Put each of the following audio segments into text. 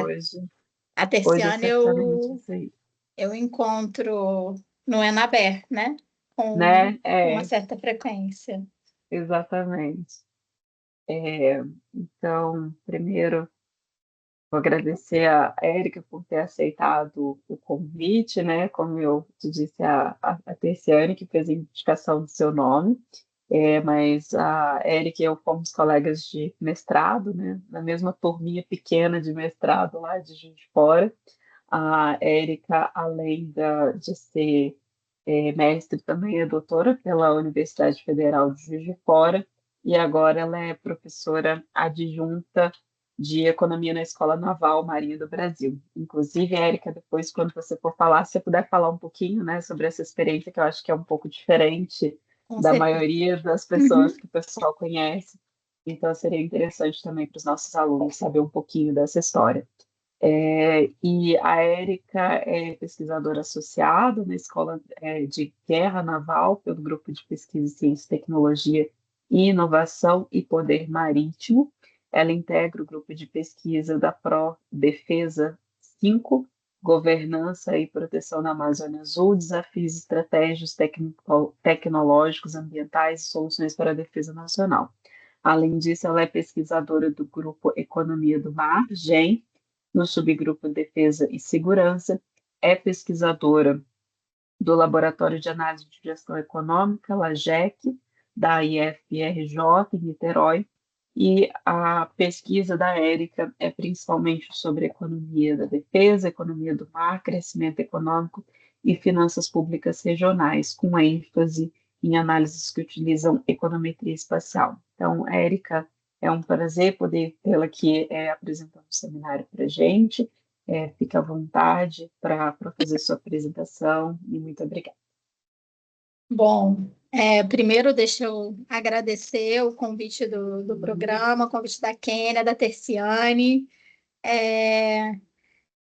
hoje. A Hoje é Terciane certamente isso aí. eu encontro no Enaber, né? Com Né? uma É, certa frequência. exatamente. É, então, primeiro, vou agradecer a Érica por ter aceitado o convite, né? Como eu te disse, a Terciane que fez a indicação do seu nome. Mas a Érica e eu fomos colegas de mestrado, né? Na mesma turminha pequena de mestrado lá de Juiz de Fora. A Érica, além de ser mestre, também é doutora pela Universidade Federal de Juiz de Fora, e agora ela é professora adjunta de Economia na Escola Naval Marinha do Brasil. Inclusive, Érica, depois, quando você for falar, se você puder falar um pouquinho, né, sobre essa experiência, que eu acho que é um pouco diferente Com da certeza. maioria das pessoas Uhum. que o pessoal conhece. Então, seria interessante também para os nossos alunos saber um pouquinho dessa história. E a Érica é pesquisadora associada na Escola de Guerra Naval, pelo Grupo de Pesquisa em Ciência, Tecnologia e Inovação e Poder Marítimo. Ela integra o grupo de pesquisa da Defesa 5, Governança e Proteção da Amazônia Azul, Desafios e Estratégias Tecnológicos, Ambientais e Soluções para a Defesa Nacional. Além disso, ela é pesquisadora do grupo Economia do Mar, GEM, no subgrupo Defesa e Segurança, é pesquisadora do Laboratório de Análise de Gestão Econômica, LAGEC, da IFRJ, em Niterói, e a pesquisa da Érica é principalmente sobre economia da defesa, economia do mar, crescimento econômico e finanças públicas regionais, com ênfase em análises que utilizam econometria espacial. Então, Érica, é um prazer poder tê-la aqui apresentando o seminário para a gente. Fique à vontade para fazer sua apresentação e muito obrigada. Bom, primeiro deixa eu agradecer o convite do programa, o convite da Kênia, da Terciane. É,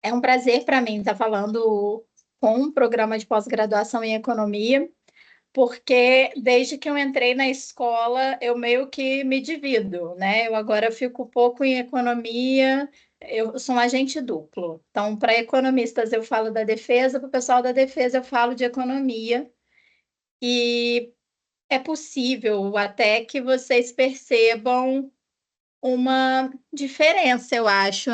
é um prazer para mim estar falando com um programa de pós-graduação em economia, porque desde que eu entrei na escola, eu meio que me divido, né? Eu agora fico pouco em economia, eu sou um agente duplo. Então, para economistas eu falo da defesa, para o pessoal da defesa eu falo de economia. E é possível até que vocês percebam uma diferença, eu acho,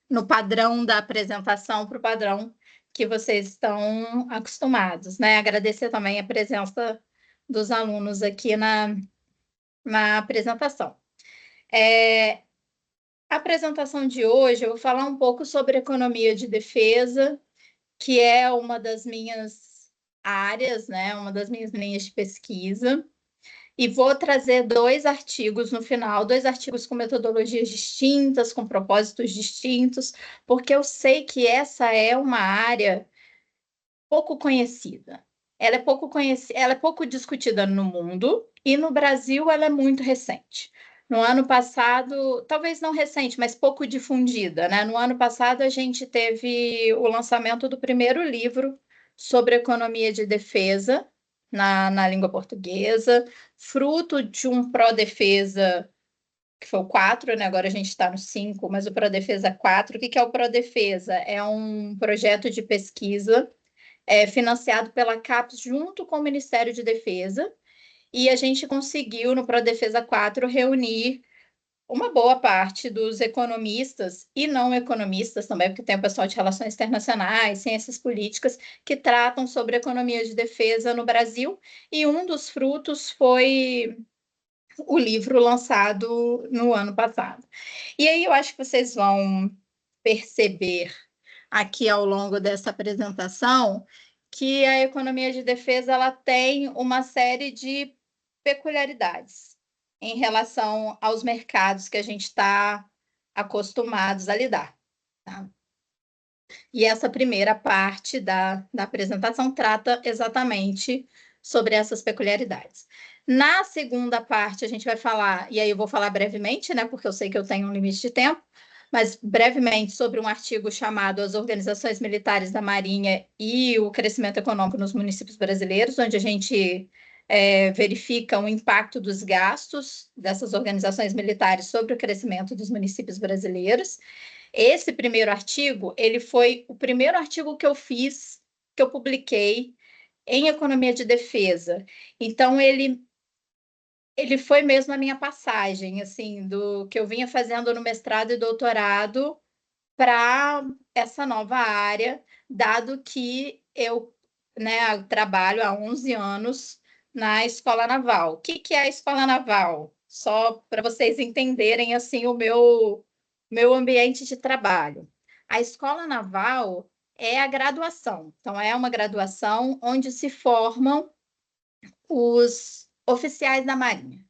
no padrão da apresentação para o padrão que vocês estão acostumados, né? Agradecer também a presença dos alunos aqui na apresentação. A apresentação de hoje, eu vou falar um pouco sobre economia de defesa, que é uma das minhas áreas, né? Uma das minhas linhas de pesquisa. E vou trazer dois artigos no final, dois artigos com metodologias distintas, com propósitos distintos, porque eu sei que essa é uma área pouco conhecida. Ela é pouco discutida no mundo e no Brasil ela é muito recente. No ano passado, talvez não recente, mas pouco difundida, né? No ano passado a gente teve o lançamento do primeiro livro sobre economia de defesa na língua portuguesa, fruto de um pró-defesa que foi o 4, né? Agora a gente está no 5, mas o pró-defesa 4. O que é o pró-defesa? É um projeto de pesquisa financiado pela CAPES junto com o Ministério de Defesa, e a gente conseguiu, no ProDefesa 4, reunir uma boa parte dos economistas e não economistas também, porque tem o pessoal de relações internacionais, ciências políticas, que tratam sobre economia de defesa no Brasil, e um dos frutos foi o livro lançado no ano passado. E aí eu acho que vocês vão perceber aqui ao longo dessa apresentação que a economia de defesa ela tem uma série de peculiaridades em relação aos mercados que a gente está acostumados a lidar. Tá? E essa primeira parte da apresentação trata exatamente sobre essas peculiaridades. Na segunda parte, a gente vai falar, e aí eu vou falar brevemente, né, porque eu sei que eu tenho um limite de tempo, mas brevemente sobre um artigo chamado As Organizações Militares da Marinha e o Crescimento Econômico nos Municípios Brasileiros, onde a gente verifica o impacto dos gastos dessas organizações militares sobre o crescimento dos municípios brasileiros. Esse primeiro artigo, ele foi o primeiro artigo que eu fiz, que eu publiquei em economia de defesa. Então, ele foi mesmo a minha passagem, assim, do que eu vinha fazendo no mestrado e doutorado para essa nova área, dado que eu, né, trabalho há 11 anos na Escola Naval. O que é a Escola Naval? Só para vocês entenderem assim o meu ambiente de trabalho. A Escola Naval é a graduação. Então, é uma graduação onde se formam os oficiais da Marinha.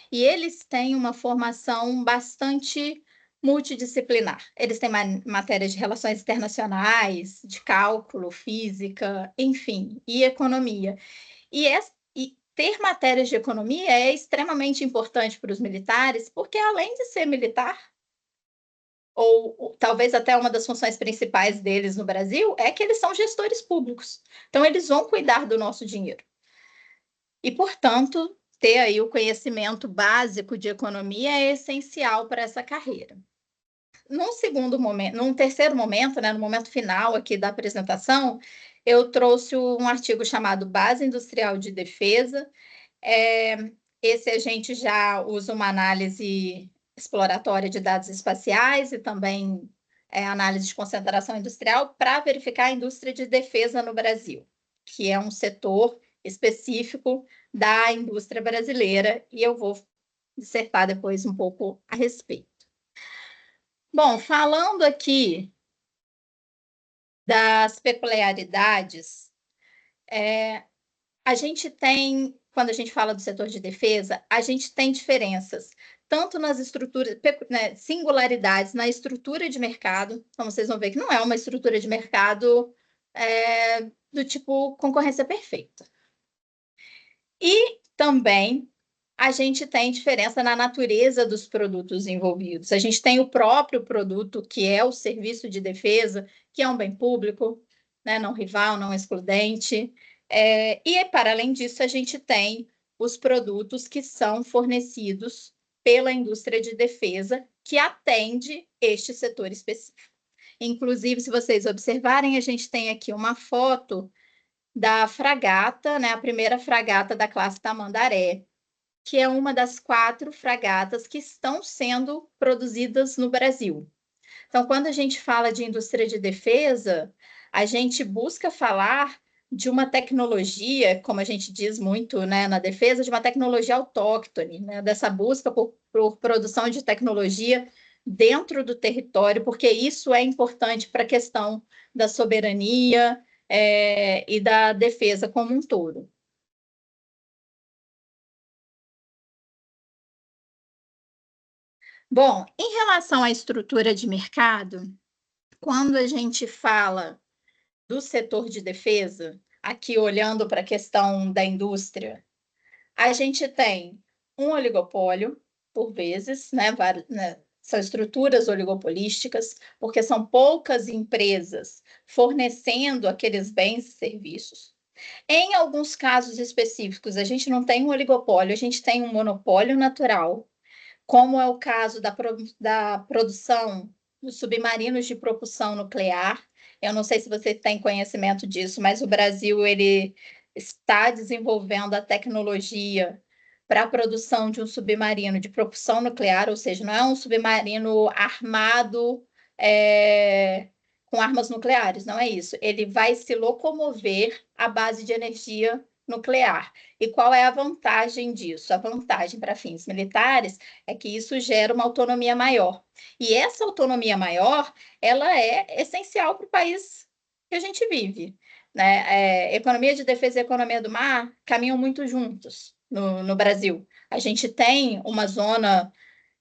E eles têm uma formação bastante multidisciplinar. Eles têm matérias de relações internacionais, de cálculo, física, enfim, e economia. E ter matérias de economia é extremamente importante para os militares, porque além de ser militar, ou talvez até uma das funções principais deles no Brasil, é que eles são gestores públicos. Então, eles vão cuidar do nosso dinheiro. E, portanto, ter aí o conhecimento básico de economia é essencial para essa carreira. Num terceiro momento, né, no momento final aqui da apresentação, eu trouxe um artigo chamado Base Industrial de Defesa. Esse a gente já usa uma análise exploratória de dados espaciais e também análise de concentração industrial para verificar a indústria de defesa no Brasil, que é um setor específico da indústria brasileira, e eu vou dissertar depois um pouco a respeito. Bom, falando aqui das peculiaridades, a gente tem, quando a gente fala do setor de defesa, a gente tem diferenças, tanto nas estruturas, né, singularidades na estrutura de mercado, então vocês vão ver que não é uma estrutura de mercado do tipo concorrência perfeita. E também a gente tem diferença na natureza dos produtos envolvidos. A gente tem o próprio produto, que é o serviço de defesa, que é um bem público, né, não rival, não excludente. E, para além disso, a gente tem os produtos que são fornecidos pela indústria de defesa, que atende este setor específico. Inclusive, se vocês observarem, a gente tem aqui uma foto da fragata, né, a primeira fragata da classe Tamandaré, que é uma das 4 fragatas que estão sendo produzidas no Brasil. Então, quando a gente fala de indústria de defesa, a gente busca falar de uma tecnologia, como a gente diz muito, né, na defesa, de uma tecnologia autóctone, né, dessa busca por produção de tecnologia dentro do território, porque isso é importante para a questão da soberania e da defesa como um todo. Bom, em relação à estrutura de mercado, quando a gente fala do setor de defesa, aqui olhando para a questão da indústria, a gente tem um oligopólio, por vezes, né, são estruturas oligopolísticas, porque são poucas empresas fornecendo aqueles bens e serviços. Em alguns casos específicos, a gente não tem um oligopólio, a gente tem um monopólio natural, como é o caso da produção dos submarinos de propulsão nuclear. Eu não sei se você tem conhecimento disso, mas o Brasil ele está desenvolvendo a tecnologia para a produção de um submarino de propulsão nuclear, ou seja, não é um submarino armado com armas nucleares, não é isso. Ele vai se locomover à base de energia nuclear. E qual é a vantagem disso? A vantagem para fins militares é que isso gera uma autonomia maior. E essa autonomia maior, ela é essencial para o país que a gente vive, né? Economia de defesa e economia do mar caminham muito juntos no Brasil. A gente tem uma zona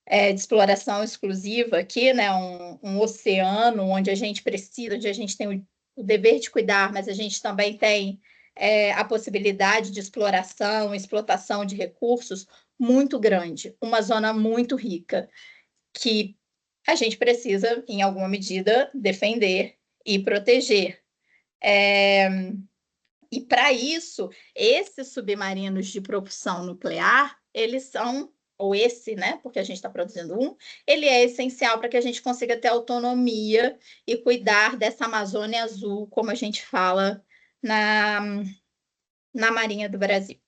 de exploração exclusiva aqui, né? Um oceano onde a gente precisa, onde a gente tem o dever de cuidar, mas a gente também tem a possibilidade de exploração, explotação de recursos muito grande, uma zona muito rica, que a gente precisa, em alguma medida, defender e proteger. E para isso, esses submarinos de propulsão nuclear, eles são, ou esse, né, porque a gente está produzindo um, ele é essencial para que a gente consiga ter autonomia e cuidar dessa Amazônia Azul, como a gente fala na Marinha do Brasil.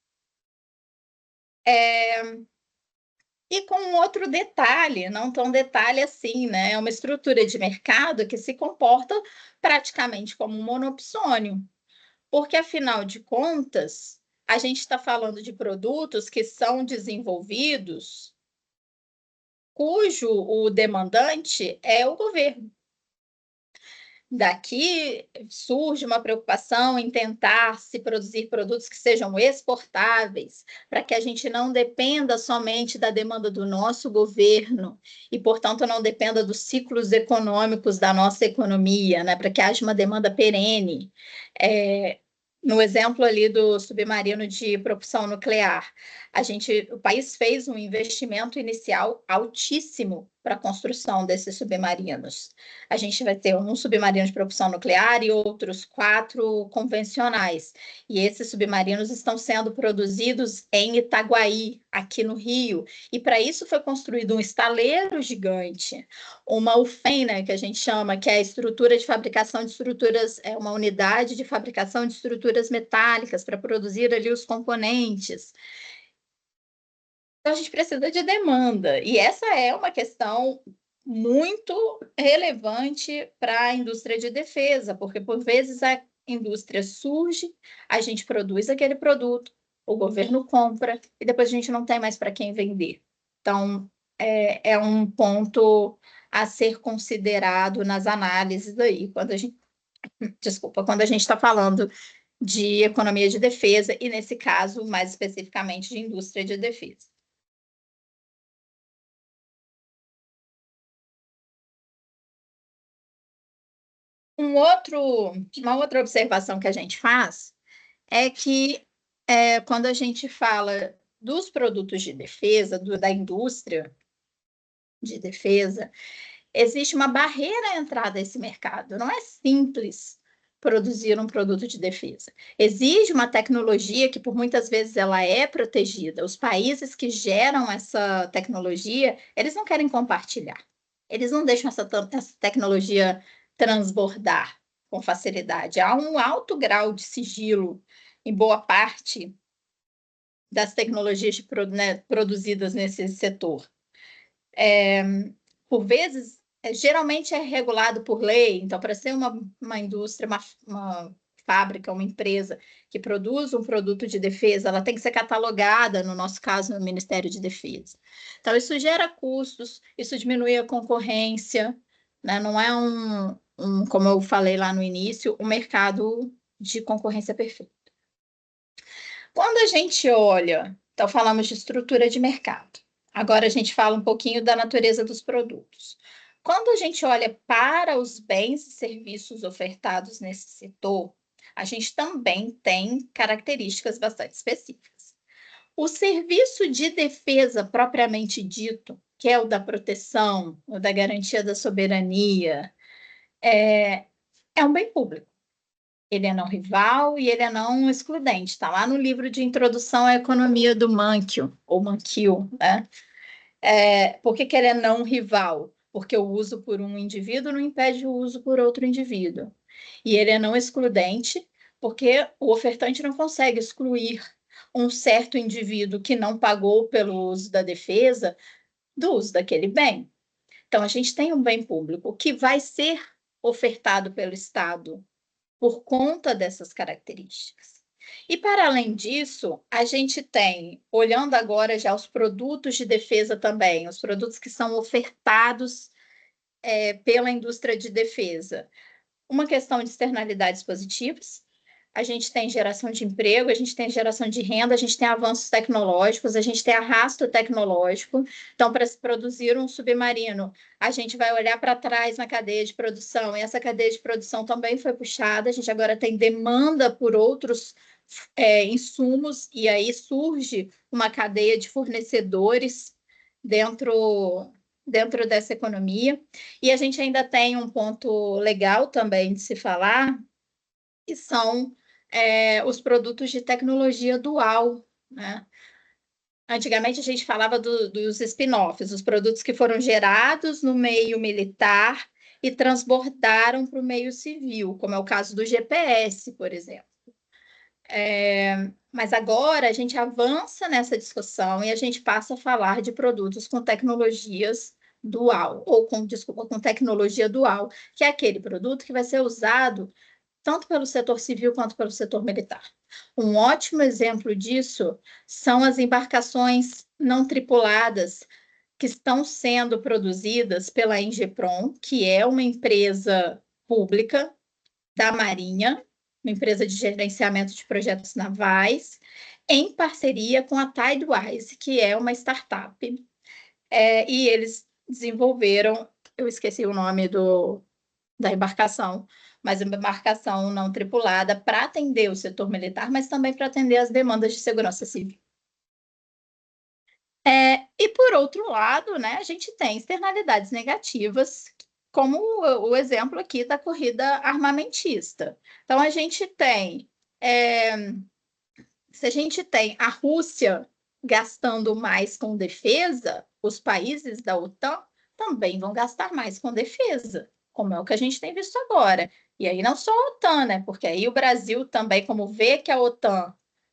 E com um outro detalhe, não tão detalhe assim, né? É uma estrutura de mercado que se comporta praticamente como um monopsônio, porque, afinal de contas, a gente está falando de produtos que são desenvolvidos cujo o demandante é o governo. Daqui surge uma preocupação em tentar se produzir produtos que sejam exportáveis, para que a gente não dependa somente da demanda do nosso governo e, portanto, não dependa dos ciclos econômicos da nossa economia, né? Para que haja uma demanda perene. No exemplo ali do submarino de propulsão nuclear, o país fez um investimento inicial altíssimo para a construção desses submarinos. A gente vai ter um submarino de propulsão nuclear e outros 4 convencionais. E esses submarinos estão sendo produzidos em Itaguaí, aqui no Rio. E para isso foi construído um estaleiro gigante, uma UFEM, né, que a gente chama, que é a estrutura de fabricação de estruturas, é uma unidade de fabricação de estruturas metálicas para produzir ali os componentes. Então, a gente precisa de demanda, e essa é uma questão muito relevante para a indústria de defesa, porque, por vezes, a indústria surge, a gente produz aquele produto, o governo compra, e depois a gente não tem mais para quem vender. Então, é um ponto a ser considerado nas análises aí, quando a gente está falando de economia de defesa, e, nesse caso, mais especificamente, de indústria de defesa. Uma outra observação que a gente faz é que, quando a gente fala dos produtos de defesa, da indústria de defesa, existe uma barreira à entrada a esse mercado. Não é simples produzir um produto de defesa. Exige uma tecnologia que, por muitas vezes, ela é protegida. Os países que geram essa tecnologia, eles não querem compartilhar. Eles não deixam essa tecnologia transbordar com facilidade. Há um alto grau de sigilo em boa parte das tecnologias produzidas nesse setor. Por vezes, geralmente é regulado por lei. Então, para ser uma indústria, uma fábrica, uma empresa que produz um produto de defesa, ela tem que ser catalogada, no nosso caso, no Ministério de Defesa. Então, isso gera custos, isso diminui a concorrência, né? Não é como eu falei lá no início, um mercado de concorrência perfeita. Quando a gente olha, então falamos de estrutura de mercado. Agora a gente fala um pouquinho da natureza dos produtos. Quando a gente olha para os bens e serviços ofertados nesse setor, a gente também tem características bastante específicas. O serviço de defesa propriamente dito, que é o da proteção, o da garantia da soberania, é um bem público. Ele é não rival e ele é não excludente. Está lá no livro de Introdução à Economia do Mankiw, ou Mankiw, né? Por que ele é não rival? Porque o uso por um indivíduo não impede o uso por outro indivíduo. E ele é não excludente, porque o ofertante não consegue excluir um certo indivíduo que não pagou pelo uso da defesa do uso daquele bem. Então, a gente tem um bem público que vai ser ofertado pelo Estado por conta dessas características. E, para além disso, a gente tem, olhando agora já os produtos de defesa também, os produtos que são ofertados pela indústria de defesa, uma questão de externalidades positivas, a gente tem geração de emprego, a gente tem geração de renda, a gente tem avanços tecnológicos, a gente tem arrasto tecnológico. Então, para se produzir um submarino, a gente vai olhar para trás na cadeia de produção, e essa cadeia de produção também foi puxada, a gente agora tem demanda por outros insumos, e aí surge uma cadeia de fornecedores dentro dessa economia. E a gente ainda tem um ponto legal também de se falar, que são os produtos de tecnologia dual, né? Antigamente a gente falava dos spin-offs, os produtos que foram gerados no meio militar e transbordaram para o meio civil, como é o caso do GPS, por exemplo. Mas agora a gente avança nessa discussão e a gente passa a falar de produtos com tecnologias dual, ou com tecnologia dual, que é aquele produto que vai ser usado tanto pelo setor civil quanto pelo setor militar. Um ótimo exemplo disso são as embarcações não tripuladas que estão sendo produzidas pela Ingeprom, que é uma empresa pública da Marinha, uma empresa de gerenciamento de projetos navais, em parceria com a Tidewise, que é uma startup. E eles desenvolveram, eu esqueci o nome da embarcação, mas uma embarcação não tripulada para atender o setor militar, mas também para atender as demandas de segurança civil. E, por outro lado, né, a gente tem externalidades negativas, como o exemplo aqui da corrida armamentista. Então, a gente tem, se a gente tem a Rússia gastando mais com defesa, os países da OTAN também vão gastar mais com defesa, como é o que a gente tem visto agora. E aí não só a OTAN, né? Porque aí o Brasil também, como vê que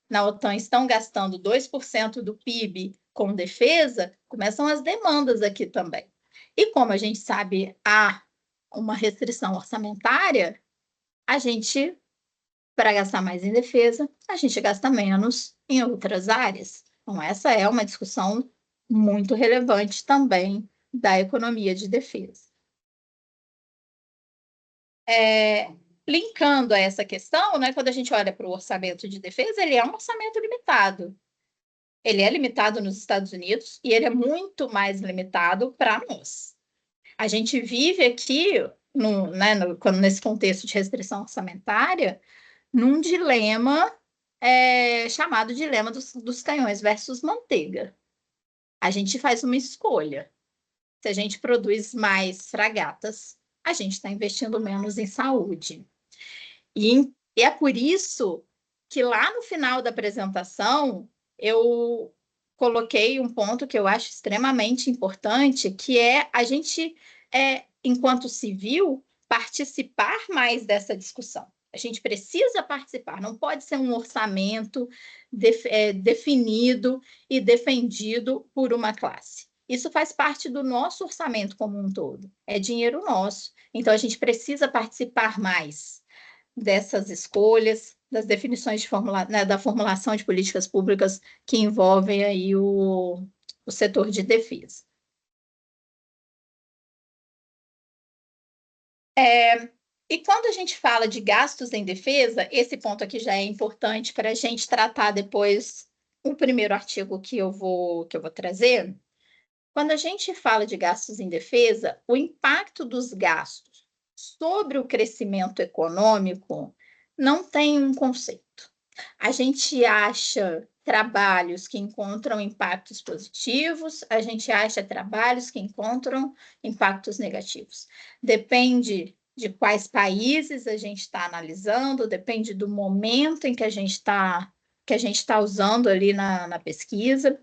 na OTAN estão gastando 2% do PIB com defesa, começam as demandas aqui também. E como a gente sabe, há uma restrição orçamentária, a gente, para gastar mais em defesa, a gente gasta menos em outras áreas. Então, essa é uma discussão muito relevante também da economia de defesa. Linkando a essa questão, né, quando a gente olha para o orçamento de defesa, ele é um orçamento limitado. Ele é limitado nos Estados Unidos e ele é muito mais limitado para nós. A gente vive aqui, nesse contexto de restrição orçamentária, num dilema chamado dilema dos canhões versus manteiga. A gente faz uma escolha. Se a gente produz mais fragatas, a gente está investindo menos em saúde. E é por isso que lá no final da apresentação eu coloquei um ponto que eu acho extremamente importante, que é a gente, enquanto civil, participar mais dessa discussão. A gente precisa participar, não pode ser um orçamento definido e defendido por uma classe. Isso faz parte do nosso orçamento como um todo, é dinheiro nosso. Então, a gente precisa participar mais dessas escolhas, das definições da formulação de políticas públicas que envolvem aí o setor de defesa. E quando a gente fala de gastos em defesa, esse ponto aqui já é importante para a gente tratar depois o primeiro artigo que eu vou trazer. Quando a gente fala de gastos em defesa, o impacto dos gastos sobre o crescimento econômico não tem um conceito. A gente acha trabalhos que encontram impactos positivos, a gente acha trabalhos que encontram impactos negativos. Depende de quais países a gente está analisando, depende do momento em que a gente está usando ali na pesquisa.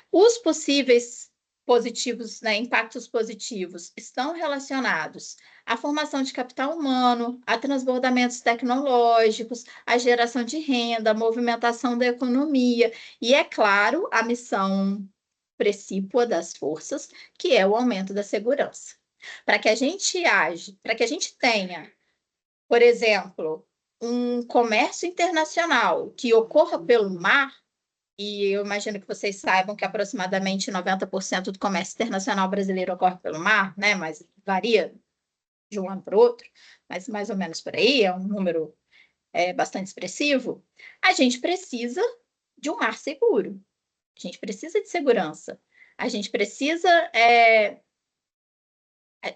Os possíveis positivos, né, impactos positivos, estão relacionados à formação de capital humano, a transbordamentos tecnológicos, à geração de renda, à movimentação da economia e, é claro, a missão precípua das forças, que é o aumento da segurança. Para que a gente tenha, por exemplo, um comércio internacional que ocorra pelo mar, e eu imagino que vocês saibam que aproximadamente 90% do comércio internacional brasileiro ocorre pelo mar, né? Mas varia de um ano para o outro, mas mais ou menos por aí, é um número bastante expressivo. A gente precisa de um mar seguro, a gente precisa de segurança, a gente precisa.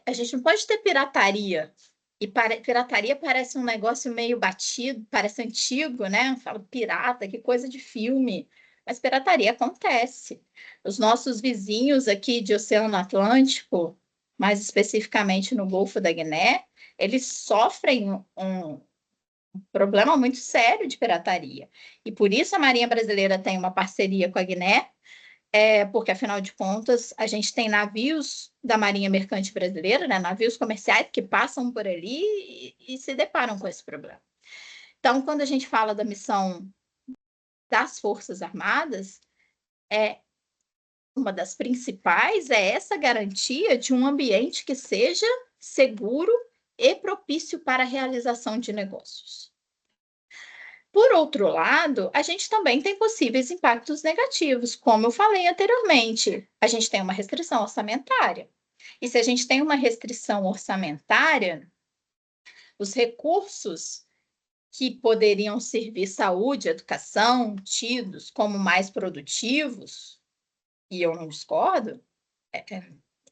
A gente não pode ter pirataria. E pirataria parece um negócio meio batido, parece antigo, né? Falo pirata, que coisa de filme. Mas pirataria acontece. Os nossos vizinhos aqui de Oceano Atlântico, mais especificamente no Golfo da Guiné, eles sofrem problema muito sério de pirataria. E por isso a Marinha Brasileira tem uma parceria com a Guiné, porque, afinal de contas, a gente tem navios da Marinha Mercante Brasileira, né, navios comerciais que passam por ali e se deparam com esse problema. Então, quando a gente fala da missão das Forças Armadas, uma das principais é essa garantia de um ambiente que seja seguro e propício para a realização de negócios. Por outro lado, a gente também tem possíveis impactos negativos, como eu falei anteriormente. A gente tem uma restrição orçamentária. E se a gente tem uma restrição orçamentária, os recursos que poderiam servir saúde, educação, tidos como mais produtivos, e eu não discordo,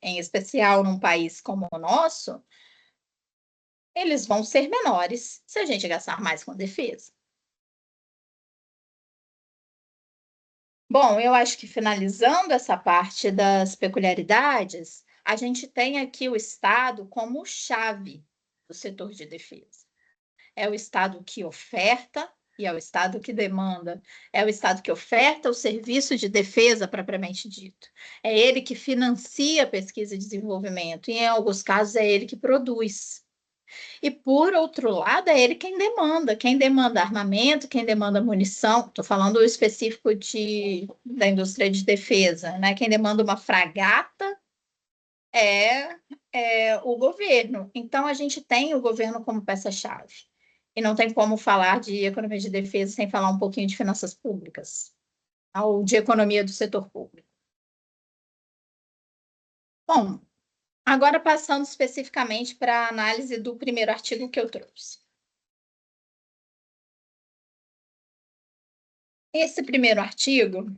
em especial num país como o nosso, eles vão ser menores se a gente gastar mais com defesa. Bom, eu acho que finalizando essa parte das peculiaridades, a gente tem aqui o Estado como chave do setor de defesa. É o Estado que oferta e é o Estado que demanda. É o Estado que oferta o serviço de defesa propriamente dito. É ele que financia pesquisa e desenvolvimento, e em alguns casos é ele que produz. E, por outro lado, é ele quem demanda armamento, quem demanda munição. Estou falando específico da indústria de defesa, né? Quem demanda uma fragata é o governo. Então, a gente tem o governo como peça-chave. E não tem como falar de economia de defesa sem falar um pouquinho de finanças públicas, ou de economia do setor público. Bom, agora passando especificamente para a análise do primeiro artigo que eu trouxe. Esse primeiro artigo,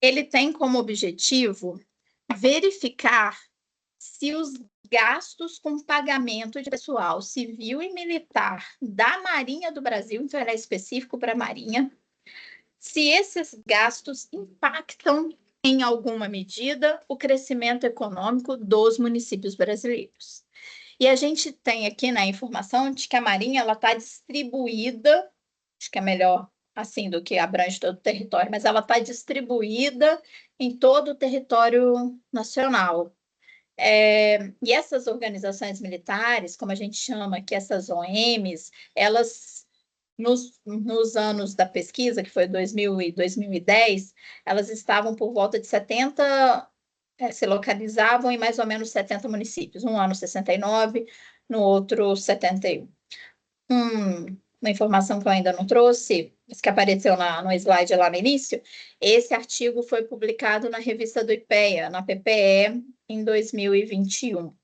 ele tem como objetivo verificar se os gastos com pagamento de pessoal civil e militar da Marinha do Brasil, então ele é específico para a Marinha, se esses gastos impactam em alguma medida o crescimento econômico dos municípios brasileiros. E a gente tem aqui na informação de que a Marinha está distribuída, acho que é melhor assim do que abrange todo o território, mas ela está distribuída em todo o território nacional. E essas organizações militares, como a gente chama aqui, essas OMs, elas, nos anos da pesquisa, que foi 2000 e 2010, elas estavam por volta de 70, se localizavam em mais ou menos 70 municípios. Um ano 69, no outro 71. Uma informação que eu ainda não trouxe, mas que apareceu no slide lá no início, esse artigo foi publicado na revista do IPEA, na PPE, em 2021.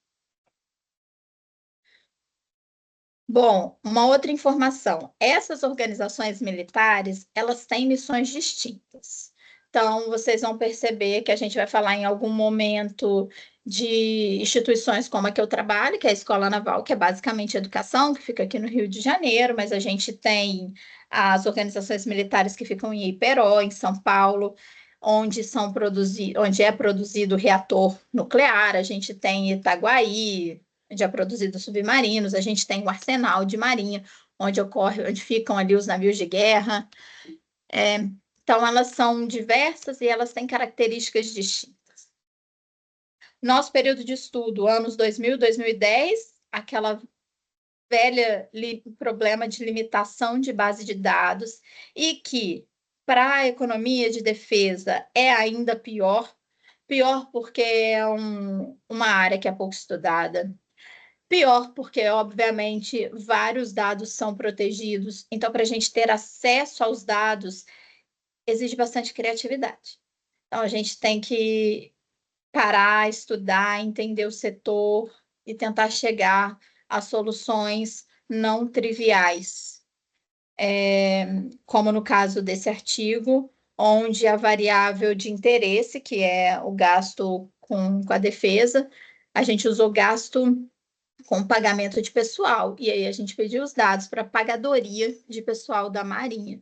Bom, uma outra informação, essas organizações militares, elas têm missões distintas. Então, vocês vão perceber que a gente vai falar em algum momento de instituições como a que eu trabalho, que é a Escola Naval, que é basicamente educação, que fica aqui no Rio de Janeiro, mas a gente tem as organizações militares que ficam em Iperó, em São Paulo, onde é produzido reator nuclear, a gente tem Itaguaí, onde é produzido submarinos, a gente tem o arsenal de marinha, onde ficam ali os navios de guerra. Então, elas são diversas e elas têm características distintas. Nosso período de estudo, anos 2000, 2010, aquela velha problema de limitação de base de dados, e que, para a economia de defesa, é ainda pior porque é uma área que é pouco estudada, pior porque, obviamente, vários dados são protegidos, então, para a gente ter acesso aos dados, exige bastante criatividade. Então, a gente tem que parar, estudar, entender o setor e tentar chegar a soluções não triviais. Como no caso desse artigo, onde a variável de interesse, que é o gasto com a defesa, a gente usou gasto com pagamento de pessoal, e aí a gente pediu os dados para pagadoria de pessoal da Marinha.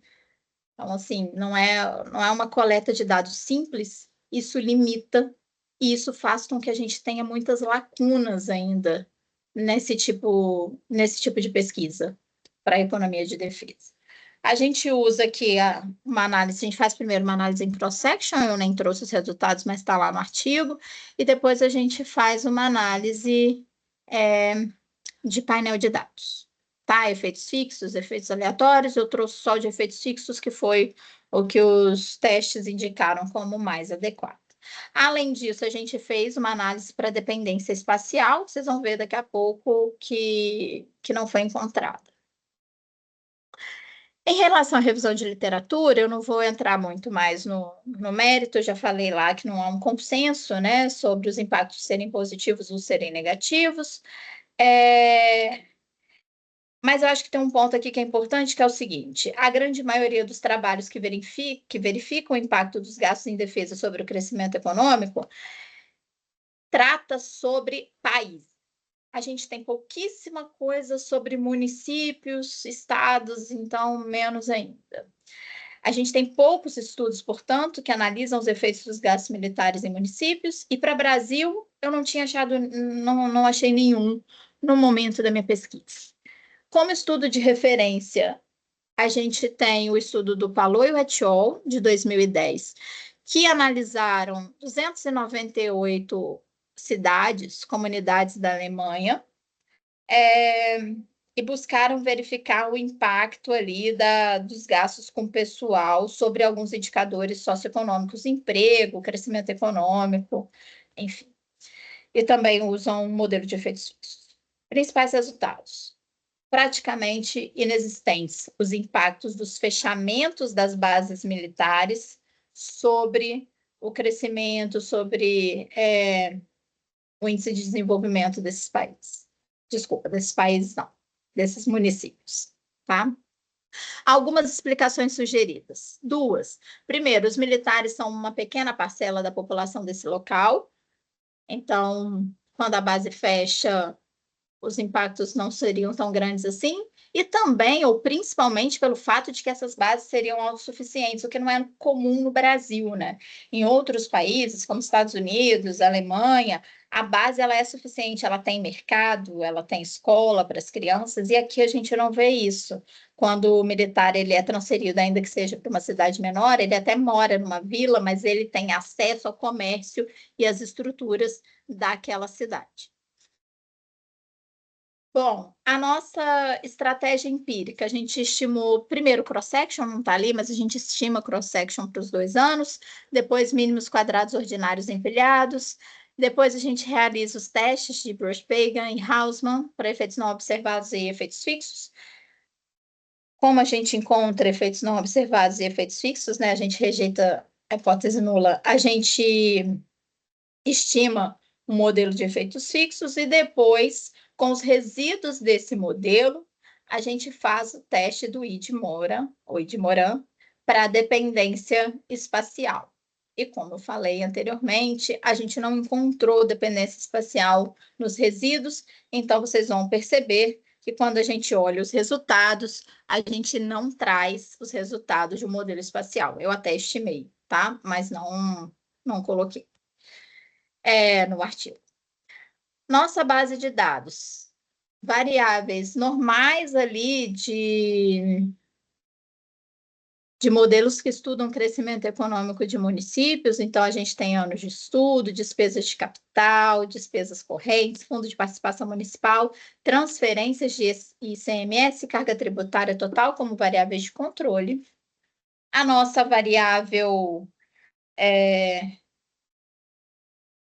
Então, assim, não é uma coleta de dados simples, isso limita, e isso faz com que a gente tenha muitas lacunas ainda nesse tipo de pesquisa. para a economia de defesa. A gente usa aqui uma análise, a gente faz primeiro uma análise em cross-section, eu nem trouxe os resultados, mas está lá no artigo, e depois a gente faz uma análise de painel de dados, tá? Efeitos fixos, efeitos aleatórios, eu trouxe só de efeitos fixos, que foi o que os testes indicaram como mais adequado. Além disso, a gente fez uma análise para dependência espacial, vocês vão ver daqui a pouco que não foi encontrada. Em relação à revisão de literatura, eu não vou entrar muito mais no mérito, eu já falei lá que não há um consenso, né, sobre os impactos serem positivos ou serem negativos. Mas eu acho que tem um ponto aqui que é importante, que é o seguinte: a grande maioria dos trabalhos que verificam o impacto dos gastos em defesa sobre o crescimento econômico trata sobre país. A gente tem pouquíssima coisa sobre municípios, estados, então menos ainda. A gente tem poucos estudos, portanto, que analisam os efeitos dos gastos militares em municípios, e para o Brasil eu não tinha achado, não achei nenhum no momento da minha pesquisa. Como estudo de referência, a gente tem o estudo do Paloio et al., de 2010, que analisaram 298 cidades, comunidades da Alemanha, e buscaram verificar o impacto ali dos gastos com o pessoal sobre alguns indicadores socioeconômicos, emprego, crescimento econômico, enfim. E também usam um modelo de efeitos fixos. Principais resultados: praticamente inexistentes os impactos dos fechamentos das bases militares sobre o crescimento, sobre o índice de desenvolvimento desses países. Desculpa, desses países não, desses municípios, tá? Algumas explicações sugeridas. Duas. Primeiro, os militares são uma pequena parcela da população desse local, então, quando a base fecha, os impactos não seriam tão grandes assim, e também, ou principalmente, pelo fato de que essas bases seriam autossuficientes, o que não é comum no Brasil, né? Em outros países, como Estados Unidos, Alemanha, a base ela é suficiente, ela tem mercado, ela tem escola para as crianças, e aqui a gente não vê isso. Quando o militar ele é transferido, ainda que seja para uma cidade menor, ele até mora numa vila, mas ele tem acesso ao comércio e às estruturas daquela cidade. Bom, a nossa estratégia empírica, a gente estimou primeiro cross-section, não está ali, mas a gente estima cross-section para os 2 anos, depois mínimos quadrados ordinários empilhados, depois a gente realiza os testes de Brush-Pagan e Hausmann para efeitos não observados e efeitos fixos. Como a gente encontra efeitos não observados e efeitos fixos, né, a gente rejeita a hipótese nula, a gente estima um modelo de efeitos fixos e depois, com os resíduos desse modelo, a gente faz o teste do Ide-Moran, ou Ide-Moran, para a dependência espacial. E como eu falei anteriormente, a gente não encontrou dependência espacial nos resíduos, então vocês vão perceber que quando a gente olha os resultados, a gente não traz os resultados de um modelo espacial. Eu até estimei, tá? Mas não coloquei no artigo. Nossa base de dados, variáveis normais ali de modelos que estudam crescimento econômico de municípios, então a gente tem anos de estudo, despesas de capital, despesas correntes, fundo de participação municipal, transferências de ICMS, carga tributária total como variáveis de controle. A nossa variável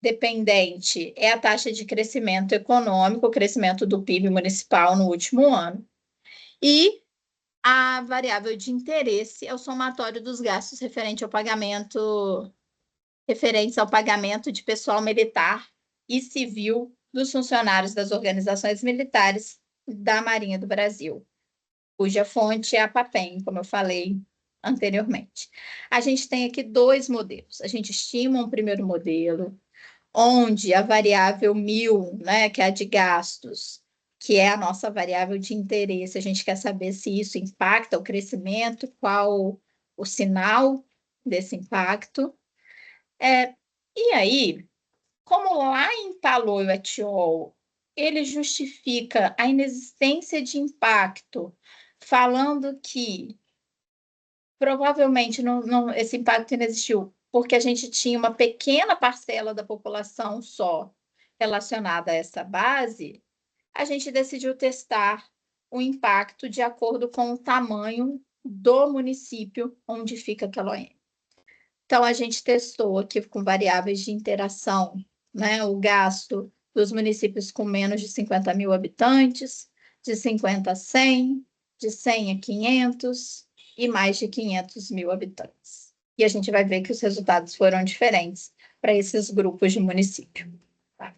dependente é a taxa de crescimento econômico, o crescimento do PIB municipal no último ano. E a variável de interesse é o somatório dos gastos referentes ao pagamento de pessoal militar e civil dos funcionários das organizações militares da Marinha do Brasil, cuja fonte é a PAPEM, como eu falei anteriormente. A gente tem aqui 2 modelos. A gente estima um primeiro modelo, onde a variável 1000, né, que é a de gastos, que é a nossa variável de interesse, a gente quer saber se isso impacta o crescimento, qual o sinal desse impacto. E aí, como lá em Paloio et al., ele justifica a inexistência de impacto falando que provavelmente esse impacto não existiu, porque a gente tinha uma pequena parcela da população só relacionada a essa base, a gente decidiu testar o impacto de acordo com o tamanho do município onde fica aquela OM. Então, a gente testou aqui com variáveis de interação, né, o gasto dos municípios com menos de 50 mil habitantes, de 50 a 100, de 100 a 500 e mais de 500 mil habitantes. E a gente vai ver que os resultados foram diferentes para esses grupos de município. Tá?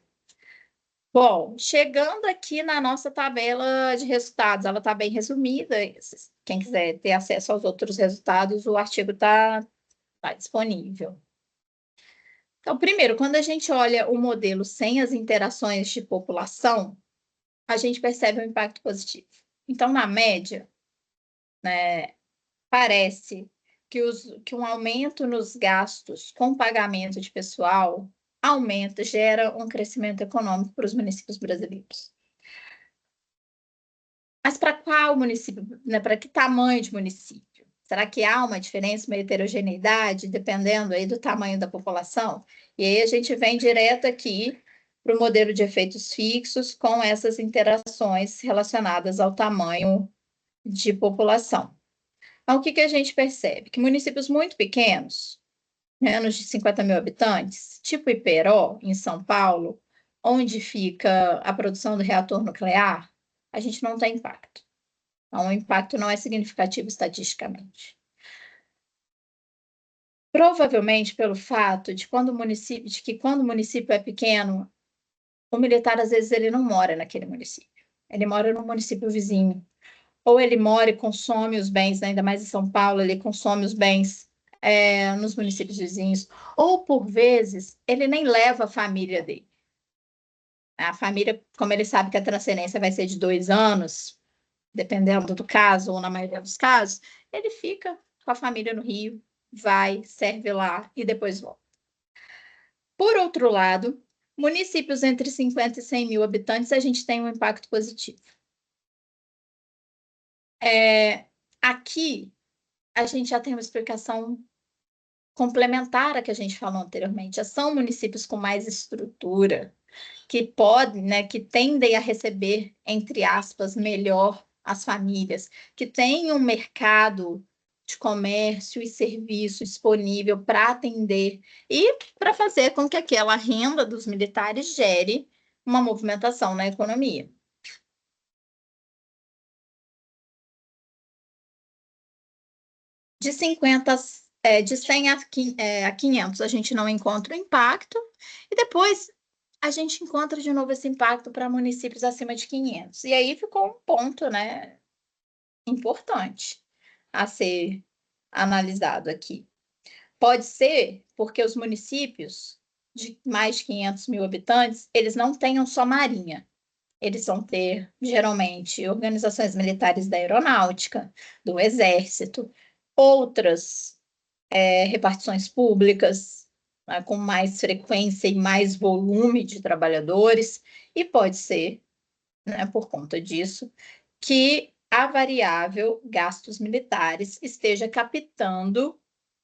Bom, chegando aqui na nossa tabela de resultados, ela está bem resumida. Quem quiser ter acesso aos outros resultados, o artigo está disponível. Então, primeiro, quando a gente olha o modelo sem as interações de população, a gente percebe um impacto positivo. Então, na média, né, parece que um aumento nos gastos com pagamento de pessoal gera um crescimento econômico para os municípios brasileiros. Mas para qual município, né, para que tamanho de município? Será que há uma diferença, uma heterogeneidade, dependendo aí do tamanho da população? E aí a gente vem direto aqui para o modelo de efeitos fixos com essas interações relacionadas ao tamanho de população. Então, o que a gente percebe? Que municípios muito pequenos, menos de 50 mil habitantes, tipo Iperó, em São Paulo, onde fica a produção do reator nuclear, a gente não tem impacto. Então, o impacto não é significativo estatisticamente. Provavelmente pelo fato de que quando o município é pequeno, o militar, às vezes, ele não mora naquele município. Ele mora no município vizinho. Ou ele mora e consome os bens, né? Ainda mais em São Paulo, ele consome os bens nos municípios vizinhos. Ou, por vezes, ele nem leva a família dele. A família, como ele sabe que a transferência vai ser de 2 anos, dependendo do caso, ou na maioria dos casos, ele fica com a família no Rio, vai, serve lá e depois volta. Por outro lado, municípios entre 50 e 100 mil habitantes, a gente tem um impacto positivo. Aqui, a gente já tem uma explicação complementar à que a gente falou anteriormente. São municípios com mais estrutura, que podem, né, que tendem a receber, entre aspas, melhor as famílias, que têm um mercado de comércio e serviço disponível para atender e para fazer com que aquela renda dos militares gere uma movimentação na economia. De 100 a 500, a gente não encontra o impacto, e depois a gente encontra de novo esse impacto para municípios acima de 500. E aí ficou um ponto, né, importante a ser analisado aqui. Pode ser porque os municípios de mais de 500 mil habitantes, eles não tenham só marinha. Eles vão ter, geralmente, organizações militares da aeronáutica, do exército, outras repartições públicas, né, com mais frequência e mais volume de trabalhadores, e pode ser, né, por conta disso, que a variável gastos militares esteja captando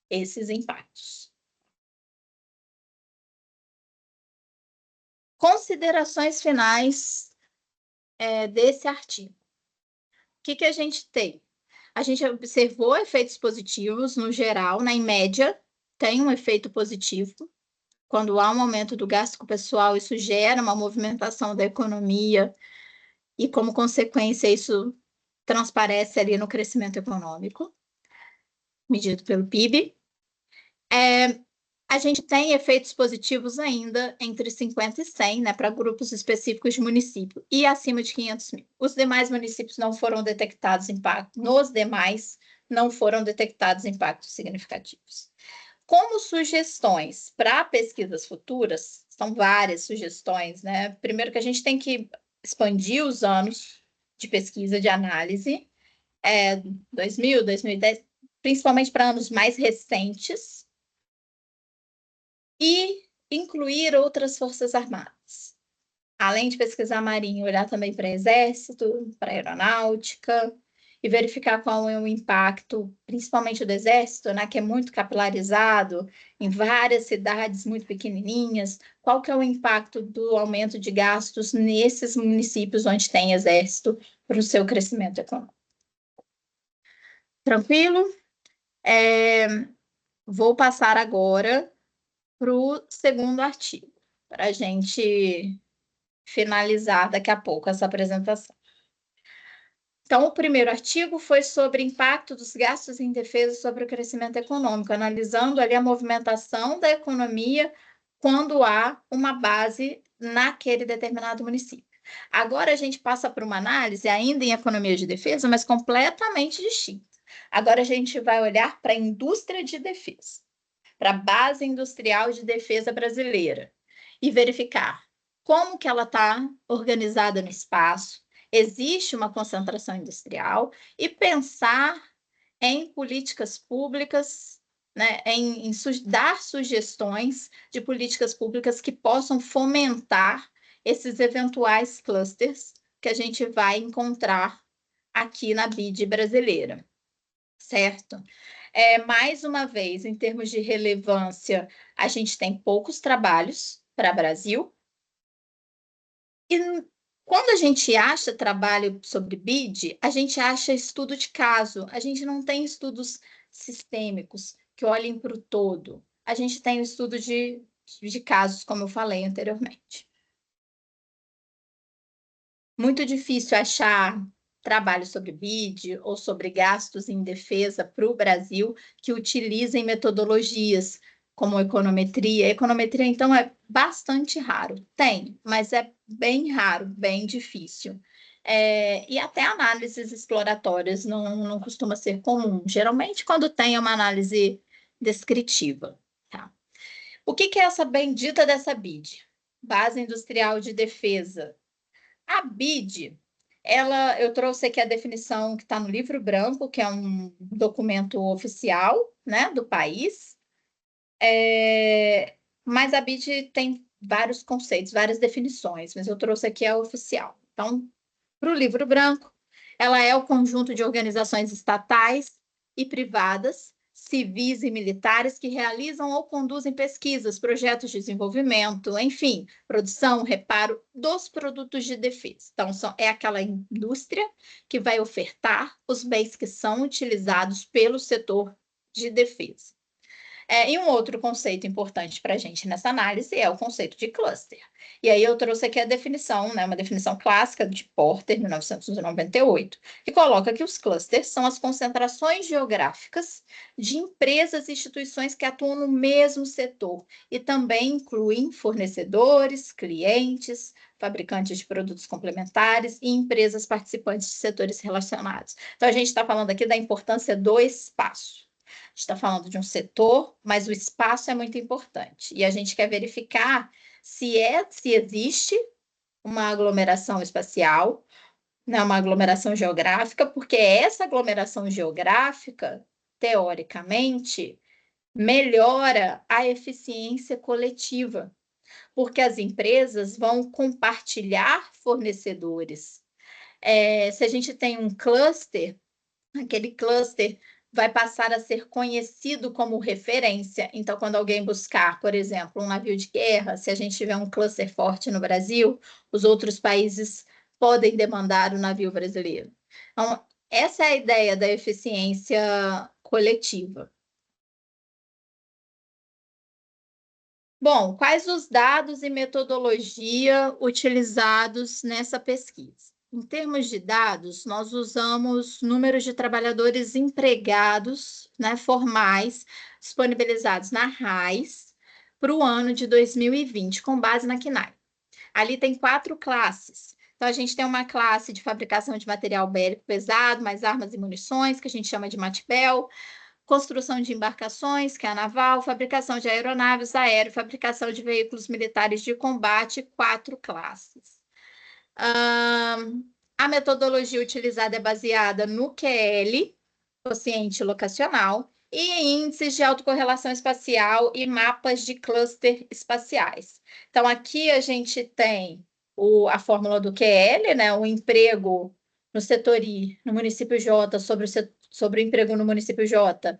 esses impactos. Considerações finais desse artigo. O que a gente tem? A gente observou efeitos positivos no geral, em média, tem um efeito positivo. Quando há um aumento do gasto com o pessoal, isso gera uma movimentação da economia e, como consequência, isso transparece ali no crescimento econômico, medido pelo PIB. A gente tem efeitos positivos ainda entre 50 e 100, né, para grupos específicos de município, e acima de 500 mil. Os demais municípios não foram detectados impactos, nos demais não foram detectados impactos significativos. Como sugestões para pesquisas futuras, são várias sugestões, né? Primeiro que a gente tem que expandir os anos de pesquisa, de análise, 2000, 2010, principalmente para anos mais recentes, e incluir outras forças armadas. Além de pesquisar a Marinha, olhar também para Exército, para Aeronáutica, e verificar qual é o impacto, principalmente do Exército, né, que é muito capilarizado, em várias cidades muito pequenininhas, qual que é o impacto do aumento de gastos nesses municípios onde tem Exército para o seu crescimento econômico. Tranquilo? Vou passar agora para o segundo artigo, para a gente finalizar daqui a pouco essa apresentação. Então, o primeiro artigo foi sobre impacto dos gastos em defesa sobre o crescimento econômico, analisando ali a movimentação da economia quando há uma base naquele determinado município. Agora a gente passa para uma análise ainda em economia de defesa, mas completamente distinta. Agora a gente vai olhar para a indústria de defesa, para a base industrial de defesa brasileira e verificar como que ela está organizada no espaço, existe uma concentração industrial e pensar em políticas públicas, né, dar sugestões de políticas públicas que possam fomentar esses eventuais clusters que a gente vai encontrar aqui na BID brasileira, certo? Mais uma vez, em termos de relevância, a gente tem poucos trabalhos para o Brasil. E quando a gente acha trabalho sobre BID, a gente acha estudo de caso. A gente não tem estudos sistêmicos que olhem para o todo. A gente tem o estudo de casos, como eu falei anteriormente. Muito difícil achar trabalho sobre BID ou sobre gastos em defesa para o Brasil que utilizem metodologias como econometria. Econometria, então, é bastante raro. Tem, mas é bem raro, bem difícil. E até análises exploratórias não costuma ser comum. Geralmente, quando tem uma análise descritiva. Tá? O que é essa bendita dessa BID? Base Industrial de Defesa. A BID, eu trouxe aqui a definição que está no livro branco, que é um documento oficial, né, do país, mas a BID tem vários conceitos, várias definições, mas eu trouxe aqui a oficial. Então, para o livro branco, ela é o conjunto de organizações estatais e privadas, civis e militares que realizam ou conduzem pesquisas, projetos de desenvolvimento, enfim, produção, reparo dos produtos de defesa. Então, é aquela indústria que vai ofertar os bens que são utilizados pelo setor de defesa. E um outro conceito importante para a gente nessa análise é o conceito de cluster. E aí eu trouxe aqui a definição, né, uma definição clássica de Porter, 1998, que coloca que os clusters são as concentrações geográficas de empresas e instituições que atuam no mesmo setor e também incluem fornecedores, clientes, fabricantes de produtos complementares e empresas participantes de setores relacionados. Então, a gente está falando aqui da importância do espaço. A gente está falando de um setor, mas o espaço é muito importante. E a gente quer verificar se existe uma aglomeração espacial, né, uma aglomeração geográfica, porque essa aglomeração geográfica, teoricamente, melhora a eficiência coletiva, porque as empresas vão compartilhar fornecedores. Se a gente tem um cluster, aquele cluster vai passar a ser conhecido como referência. Então, quando alguém buscar, por exemplo, um navio de guerra, se a gente tiver um cluster forte no Brasil, os outros países podem demandar o navio brasileiro. Então, essa é a ideia da eficiência coletiva. Bom, quais os dados e metodologia utilizados nessa pesquisa? Em termos de dados, nós usamos números de trabalhadores empregados, né, formais, disponibilizados na RAIS para o ano de 2020, com base na CNAE. Ali tem 4 classes. Então, a gente tem uma classe de fabricação de material bélico pesado, mais armas e munições, que a gente chama de MATBEL, construção de embarcações, que é a naval, fabricação de aeronaves, aéreo, fabricação de veículos militares de combate, 4 classes. A metodologia utilizada é baseada no QL, quociente locacional, e em índices de autocorrelação espacial e mapas de cluster espaciais. Então, aqui a gente tem a fórmula do QL, né, o emprego no setor I, no município J, sobre o emprego no município J,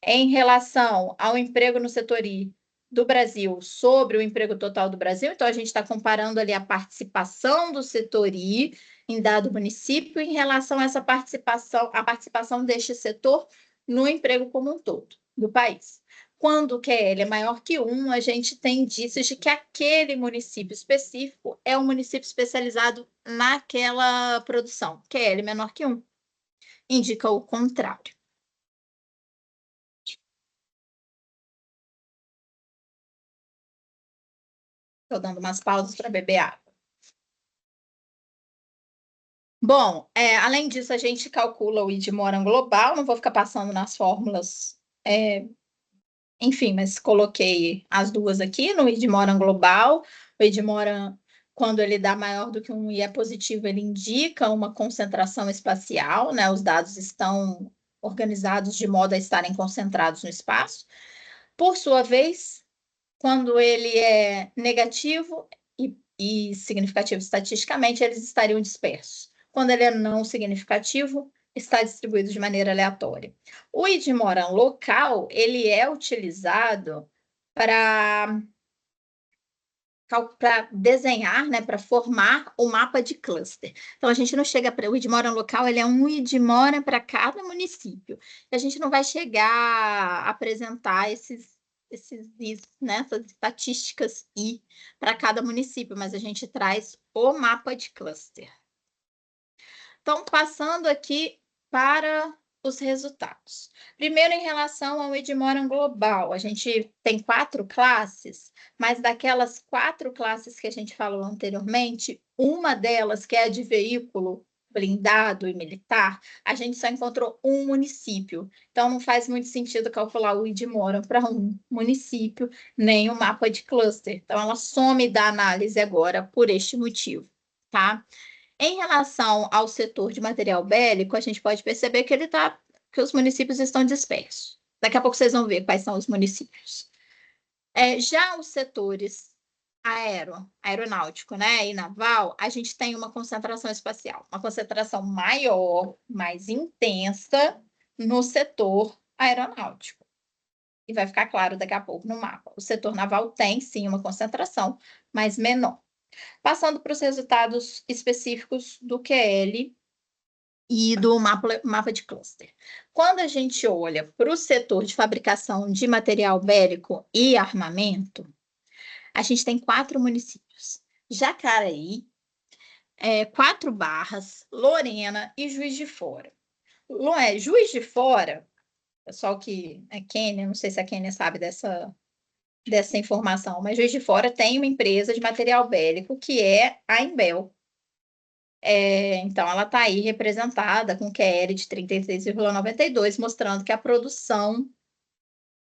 em relação ao emprego no setor I do Brasil sobre o emprego total do Brasil. Então, a gente está comparando ali a participação do setor I em dado município em relação a essa participação, a participação deste setor no emprego como um todo do país. Quando o QL é maior que 1, a gente tem indícios de que aquele município específico é um município especializado naquela produção. QL menor que 1 indica o contrário. Estou dando umas pausas para beber água. Bom, além disso, a gente calcula o ID Moran global, não vou ficar passando nas fórmulas, enfim, mas coloquei as duas aqui no ID Moran global. O ID Moran, quando ele dá maior do que 1 e é positivo, ele indica uma concentração espacial, né? Os dados estão organizados de modo a estarem concentrados no espaço. Por sua vez, quando ele é negativo e significativo estatisticamente, eles estariam dispersos. Quando ele é não significativo, está distribuído de maneira aleatória. O ID Moran local, ele é utilizado para desenhar, né, para formar o mapa de cluster. Então, a gente não chega para o ID Moran local, ele é um ID Moran para cada município. A gente não vai chegar a apresentar né, essas estatísticas I para cada município, mas a gente traz o mapa de cluster. Então, passando aqui para os resultados. Primeiro, em relação ao ID Moran global, a gente tem 4 classes, mas daquelas 4 classes que a gente falou anteriormente, uma delas, que é a de veículo blindado e militar, a gente só encontrou um município. Então, não faz muito sentido calcular o ID Moran para um município, nem o mapa de cluster. Então, ela some da análise agora por este motivo, tá? Em relação ao setor de material bélico, a gente pode perceber que os municípios estão dispersos. Daqui a pouco vocês vão ver quais são os municípios. Já os setores aeronáutico, né, e naval, a gente tem uma concentração espacial, uma concentração maior, mais intensa no setor aeronáutico. E vai ficar claro daqui a pouco no mapa. O setor naval tem, sim, uma concentração, mas menor. Passando para os resultados específicos do QL e do mapa de cluster. Quando a gente olha para o setor de fabricação de material bélico e armamento, a gente tem 4 municípios: Jacareí, 4 Barras, Lorena e Juiz de Fora. Juiz de Fora, pessoal que é Quênia, não sei se a Quênia sabe dessa informação, mas Juiz de Fora tem uma empresa de material bélico que é a Imbel. Então, ela está aí representada com QL de 36,92, mostrando que a produção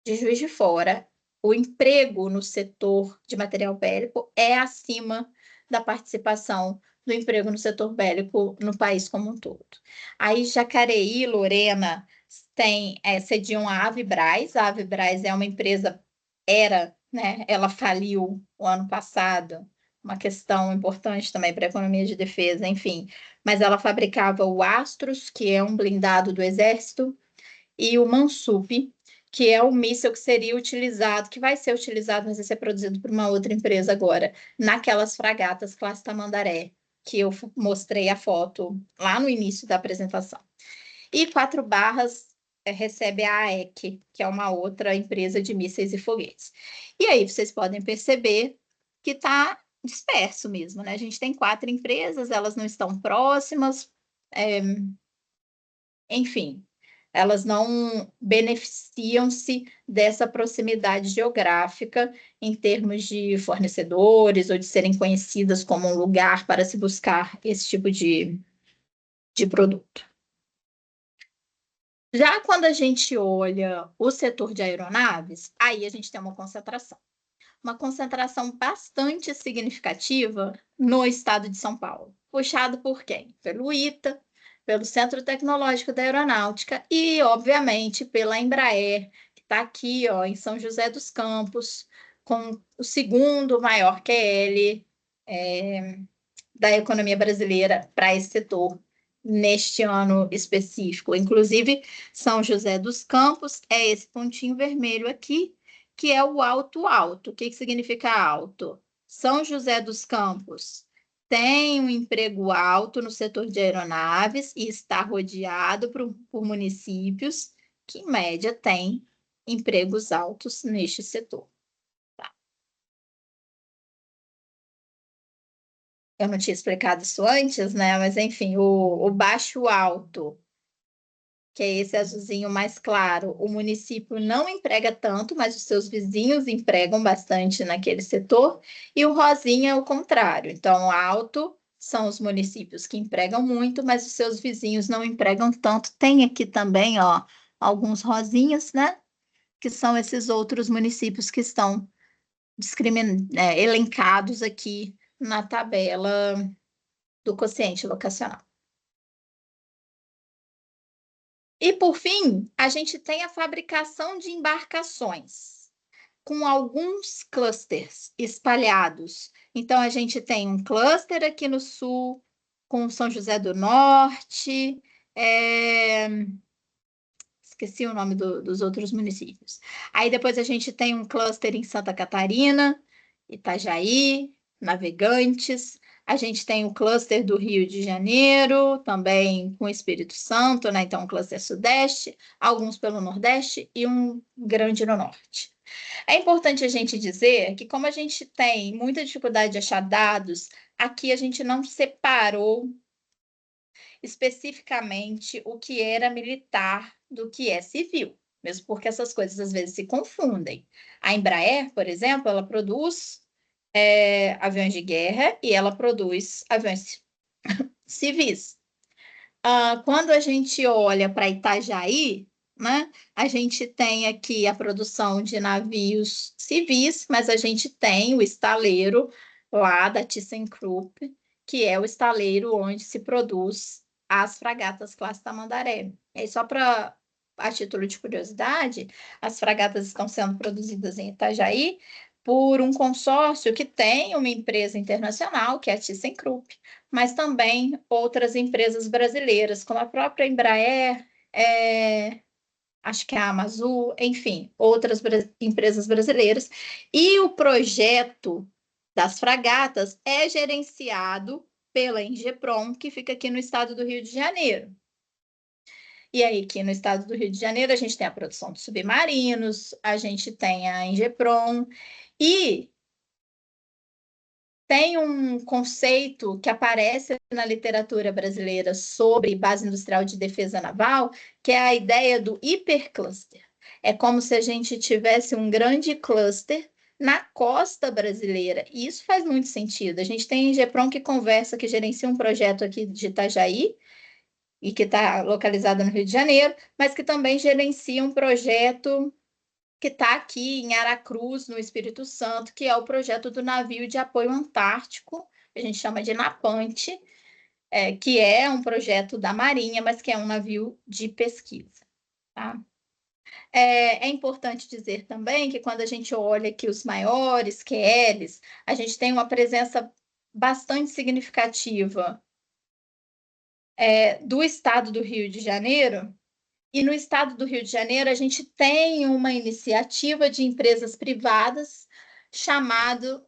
de Juiz de Fora, o emprego no setor de material bélico é acima da participação do emprego no setor bélico no país como um todo. Aí, Jacareí e Lorena cediam a Avibraz. A Avibraz é uma empresa, né, ela faliu o ano passado, uma questão importante também para a economia de defesa, enfim. Mas ela fabricava o Astros, que é um blindado do Exército, e o Mansup, que é o míssil que seria utilizado, que vai ser utilizado, mas vai ser produzido por uma outra empresa agora, naquelas fragatas classe Tamandaré, que eu mostrei a foto lá no início da apresentação. E 4 Barras recebe a AEC, que é uma outra empresa de mísseis e foguetes. E aí vocês podem perceber que está disperso mesmo, né? A gente tem 4 empresas, elas não estão próximas, enfim, elas não beneficiam-se dessa proximidade geográfica em termos de fornecedores ou de serem conhecidas como um lugar para se buscar esse tipo de produto. Já quando a gente olha o setor de aeronaves, aí a gente tem uma concentração bastante significativa no estado de São Paulo. Puxado por quem? Pelo ITA, pelo Centro Tecnológico da Aeronáutica e, obviamente, pela Embraer, que está aqui, ó, em São José dos Campos, com o segundo maior QL da economia brasileira para esse setor neste ano específico. Inclusive, São José dos Campos é esse pontinho vermelho aqui, que é o alto alto. O que significa alto? São José dos Campos tem um emprego alto no setor de aeronaves e está rodeado por municípios que, em média, têm empregos altos neste setor. Tá? Eu não tinha explicado isso antes, né? Mas, enfim, o baixo alto, que é esse azulzinho mais claro, o município não emprega tanto, mas os seus vizinhos empregam bastante naquele setor, e o rosinha é o contrário. Então, alto são os municípios que empregam muito, mas os seus vizinhos não empregam tanto. Tem aqui também, ó, alguns rosinhas, né? Que são esses outros municípios que estão elencados aqui na tabela do quociente locacional. E, por fim, a gente tem a fabricação de embarcações, com alguns clusters espalhados. Então, a gente tem um cluster aqui no sul, com São José do Norte, esqueci o nome dos outros municípios. Aí, depois, a gente tem um cluster em Santa Catarina, Itajaí, Navegantes. A gente tem o cluster do Rio de Janeiro, também com Espírito Santo, né? Então, um cluster sudeste, alguns pelo nordeste e um grande no norte. É importante a gente dizer que, como a gente tem muita dificuldade de achar dados, aqui a gente não separou especificamente o que era militar do que é civil, mesmo porque essas coisas às vezes se confundem. A Embraer, por exemplo, ela produz aviões de guerra e ela produz aviões civis. Quando a gente olha para Itajaí, né, a gente tem aqui a produção de navios civis, mas a gente tem o estaleiro lá da ThyssenKrupp, que é o estaleiro onde se produz as fragatas classe Tamandaré. E aí, só para a título de curiosidade, as fragatas estão sendo produzidas em Itajaí por um consórcio que tem uma empresa internacional, que é a ThyssenKrupp, mas também outras empresas brasileiras, como a própria Embraer, acho que é a Amazul, enfim, outras empresas brasileiras. E o projeto das fragatas é gerenciado pela Ingeprom, que fica aqui no estado do Rio de Janeiro. E aí, aqui no estado do Rio de Janeiro, a gente tem a produção de submarinos, a gente tem a Ingeprom, e tem um conceito que aparece na literatura brasileira sobre base industrial de defesa naval, que é a ideia do hipercluster. É como se a gente tivesse um grande cluster na costa brasileira, e isso faz muito sentido. A gente tem a Ingeprom que conversa, que gerencia um projeto aqui de Itajaí, e que está localizado no Rio de Janeiro, mas que também gerencia um projeto que está aqui em Aracruz, no Espírito Santo, que é o projeto do navio de apoio antártico, que a gente chama de NAPANTE, que é um projeto da Marinha, mas que é um navio de pesquisa. Tá? É importante dizer também que, quando a gente olha aqui os maiores QLs, a gente tem uma presença bastante significativa do estado do Rio de Janeiro. E no estado do Rio de Janeiro, a gente tem uma iniciativa de empresas privadas chamada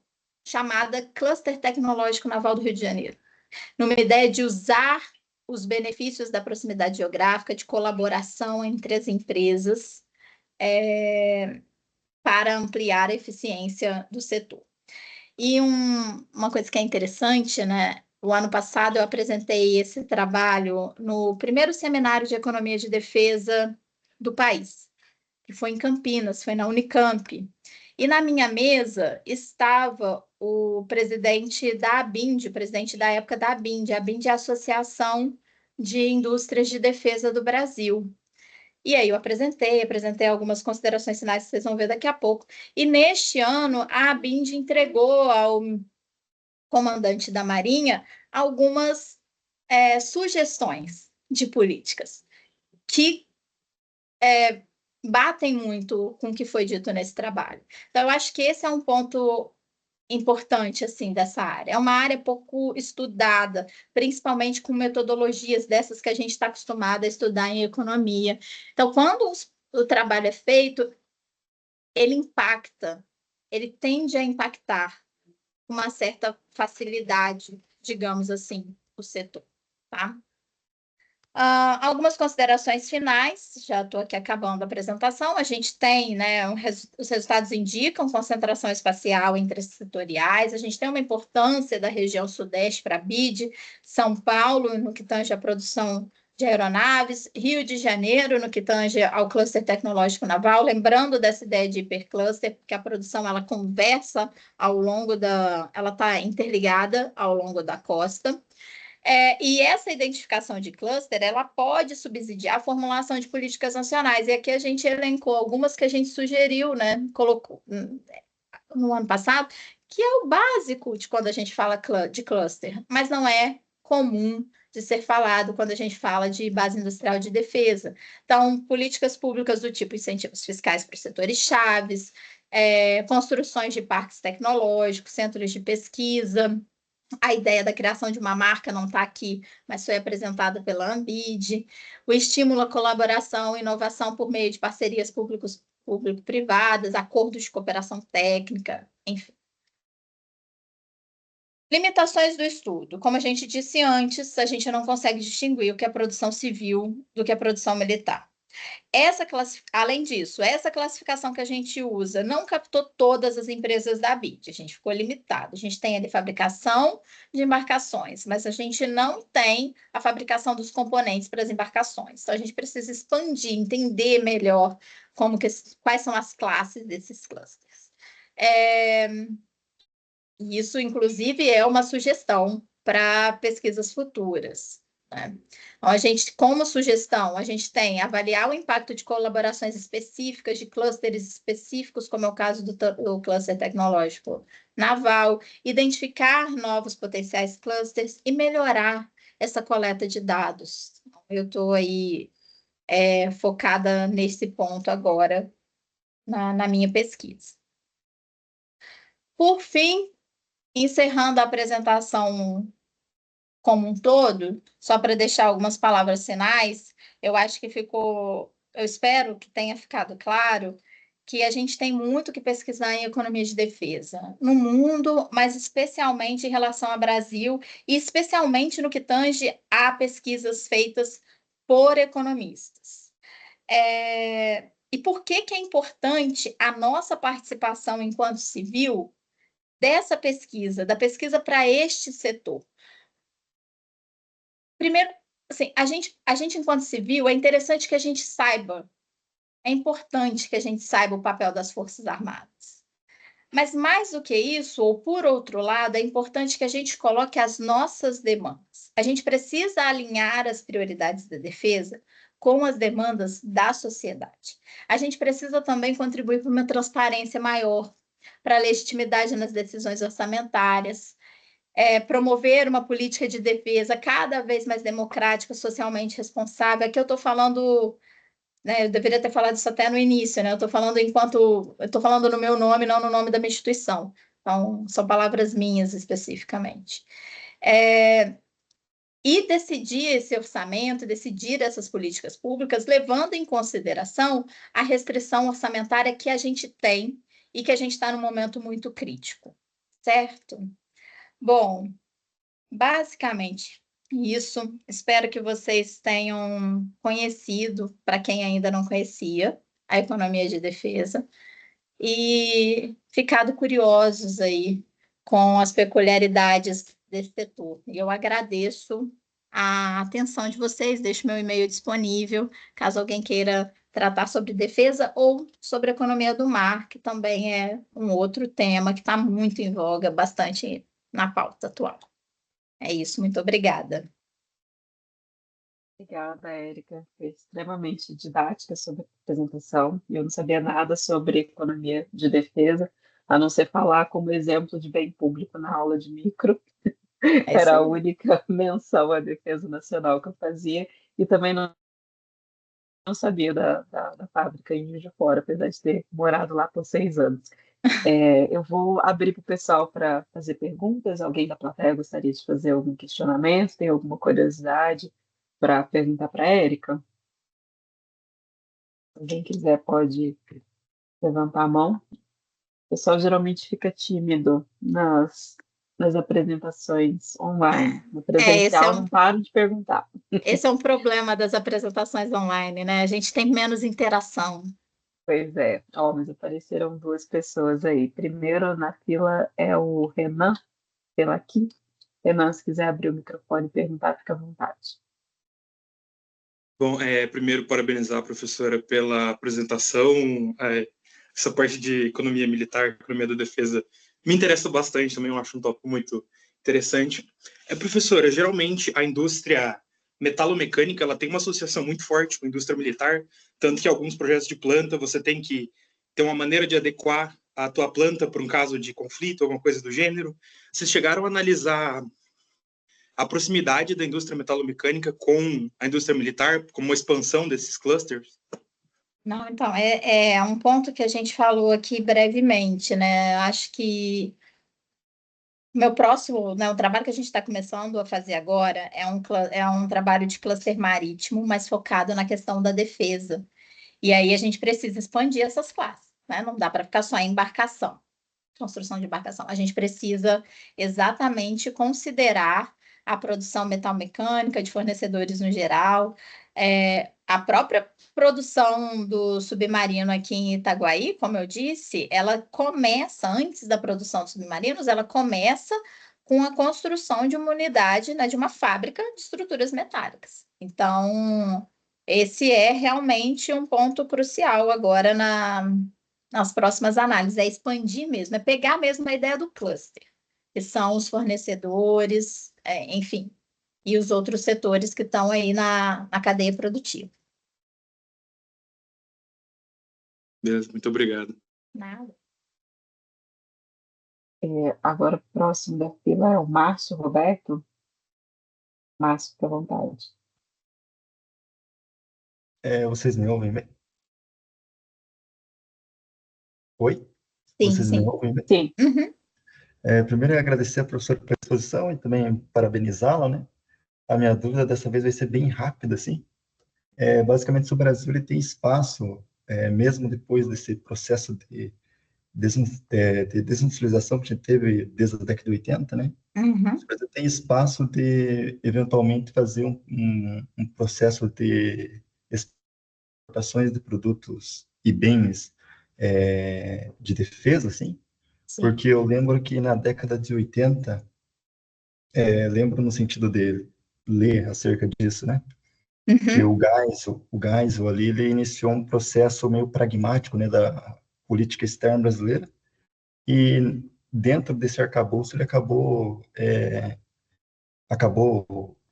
Cluster Tecnológico Naval do Rio de Janeiro, numa ideia de usar os benefícios da proximidade geográfica, de colaboração entre as empresas, para ampliar a eficiência do setor. E uma coisa que é interessante, né? O ano passado eu apresentei esse trabalho no primeiro seminário de economia de defesa do país, que foi em Campinas, foi na Unicamp. E na minha mesa estava o presidente da ABIND, o presidente da época da ABIND. A ABIND é a Associação de Indústrias de Defesa do Brasil. E aí eu apresentei algumas considerações finais que vocês vão ver daqui a pouco. E neste ano, a ABIND entregou ao comandante da Marinha algumas sugestões de políticas que batem muito com o que foi dito nesse trabalho. Então, eu acho que esse é um ponto importante assim dessa área. É uma área pouco estudada, principalmente com metodologias dessas que a gente está acostumado a estudar em economia. Então, quando o trabalho é feito, ele impacta, ele tende a impactar com uma certa facilidade, digamos assim, o setor, tá? Algumas considerações finais, já estou aqui acabando a apresentação. A gente tem, né, os resultados indicam concentração espacial entre setoriais, a gente tem uma importância da região sudeste para a BID, São Paulo, no que tange a produção de aeronaves, Rio de Janeiro, no que tange ao cluster tecnológico naval, lembrando dessa ideia de hipercluster, porque a produção ela conversa ao longo ela está interligada ao longo da costa. E essa identificação de cluster, ela pode subsidiar a formulação de políticas nacionais. E aqui a gente elencou algumas que a gente sugeriu, né? Colocou no ano passado, que é o básico de quando a gente fala de cluster, mas não é comum de ser falado quando a gente fala de base industrial de defesa. Então, políticas públicas do tipo incentivos fiscais para os setores chaves, construções de parques tecnológicos, centros de pesquisa. A ideia da criação de uma marca não está aqui, mas foi apresentada pela Ambid. O estímulo à colaboração e inovação por meio de parcerias público-privadas, acordos de cooperação técnica, enfim. Limitações do estudo. Como a gente disse antes, a gente não consegue distinguir o que é produção civil do que é produção militar. Além disso, essa classificação que a gente usa não captou todas as empresas da BID, a gente ficou limitado. A gente tem ali fabricação de embarcações, mas a gente não tem a fabricação dos componentes para as embarcações. Então, a gente precisa expandir, entender melhor quais são as classes desses clusters. Isso, inclusive, é uma sugestão para pesquisas futuras. Né? Então, como sugestão, a gente tem avaliar o impacto de colaborações específicas, de clusters específicos, como é o caso do cluster tecnológico naval, identificar novos potenciais clusters e melhorar essa coleta de dados. Eu estou aí focada nesse ponto agora na minha pesquisa. Por fim, encerrando a apresentação como um todo, só para deixar algumas palavras finais, eu acho que eu espero que tenha ficado claro que a gente tem muito que pesquisar em economia de defesa no mundo, mas especialmente em relação ao Brasil e especialmente no que tange a pesquisas feitas por economistas. E por que é importante a nossa participação enquanto civil dessa pesquisa, da pesquisa para este setor? Primeiro, assim, a gente enquanto civil, é interessante que a gente saiba, é importante que a gente saiba o papel das Forças Armadas. Mas mais do que isso, ou por outro lado, é importante que a gente coloque as nossas demandas. A gente precisa alinhar as prioridades da defesa com as demandas da sociedade. A gente precisa também contribuir para uma transparência maior, para a legitimidade nas decisões orçamentárias, promover uma política de defesa cada vez mais democrática, socialmente responsável. Aqui eu estou falando, né, eu deveria ter falado isso até no início, né? Eu estou falando no meu nome, não no nome da minha instituição. Então, são palavras minhas especificamente. E decidir esse orçamento, decidir essas políticas públicas, levando em consideração a restrição orçamentária que a gente tem e que a gente está num momento muito crítico, certo? Bom, basicamente isso. Espero que vocês tenham conhecido, para quem ainda não conhecia, a economia de defesa e ficado curiosos aí com as peculiaridades desse setor. E eu agradeço a atenção de vocês, deixo meu e-mail disponível, caso alguém queira tratar sobre defesa ou sobre economia do mar, que também é um outro tema que está muito em voga, bastante na pauta atual. É isso, muito obrigada. Obrigada, Érica. Foi extremamente didática sobre a apresentação. E eu não sabia nada sobre economia de defesa, a não ser falar como exemplo de bem público na aula de micro. Era a única menção à defesa nacional que eu fazia. E também não sabia da fábrica em Juiz de Fora, apesar de ter morado lá por 6 anos. Eu vou abrir para o pessoal para fazer perguntas. Alguém da plateia gostaria de fazer algum questionamento? Tem alguma curiosidade para perguntar para a Érica? Se alguém quiser, pode levantar a mão. O pessoal geralmente fica tímido nas apresentações online. No É, esse é presencial, um, não paro de perguntar. esse é um problema das apresentações online, né? A gente tem menos interação. Pois é. Ó, mas apareceram duas pessoas aí. Primeiro na fila é o Renan, pela aqui. Renan, se quiser abrir o microfone e perguntar, fica à vontade. Bom, primeiro, parabenizar a professora pela apresentação. Essa parte de economia militar, economia da defesa, me interessa bastante também, eu acho um tópico muito interessante. Professora, geralmente a indústria metalomecânica ela tem uma associação muito forte com a indústria militar, tanto que alguns projetos de planta você tem que ter uma maneira de adequar a tua planta para um caso de conflito, alguma coisa do gênero. Vocês chegaram a analisar a proximidade da indústria metalomecânica com a indústria militar, como uma expansão desses clusters? Não, então, é um ponto que a gente falou aqui brevemente, né? Acho que meu próximo, né, o trabalho que a gente está começando a fazer agora é um trabalho de cluster marítimo, mas focado na questão da defesa. E aí a gente precisa expandir essas classes, né? Não dá para ficar só em embarcação, construção de embarcação. A gente precisa exatamente considerar a produção metalmecânica de fornecedores no geral, a própria produção do submarino aqui em Itaguaí, como eu disse, ela começa, antes da produção dos submarinos, ela começa com a construção de uma unidade, né, de uma fábrica de estruturas metálicas. Então, esse é realmente um ponto crucial agora nas próximas análises, é expandir mesmo, é pegar mesmo a ideia do cluster, que são os fornecedores, enfim, e os outros setores que estão aí na cadeia produtiva. Beleza, muito obrigado. Nada. Agora, próximo da fila é o Márcio Roberto. Márcio, fica à vontade. Vocês me ouvem bem? Oi? Sim, Vocês me sim. ouvem bem? Sim. Uhum. Primeiro, eu agradecer a professora pela exposição e também parabenizá-la, né? A minha dúvida dessa vez vai ser bem rápida, assim. Basicamente, se o Brasil ele tem espaço, mesmo depois desse processo de desindustrialização que a gente teve desde a década de 80, né? Uhum. Se o Brasil tem espaço de, eventualmente, fazer um processo de exportações de produtos e bens de defesa, assim, Sim. porque eu lembro que na década de 80, lembro no sentido de ler acerca disso, né? Que Uhum. o Geisel ali, ele iniciou um processo meio pragmático, né, da política externa brasileira, e dentro desse arcabouço ele acabou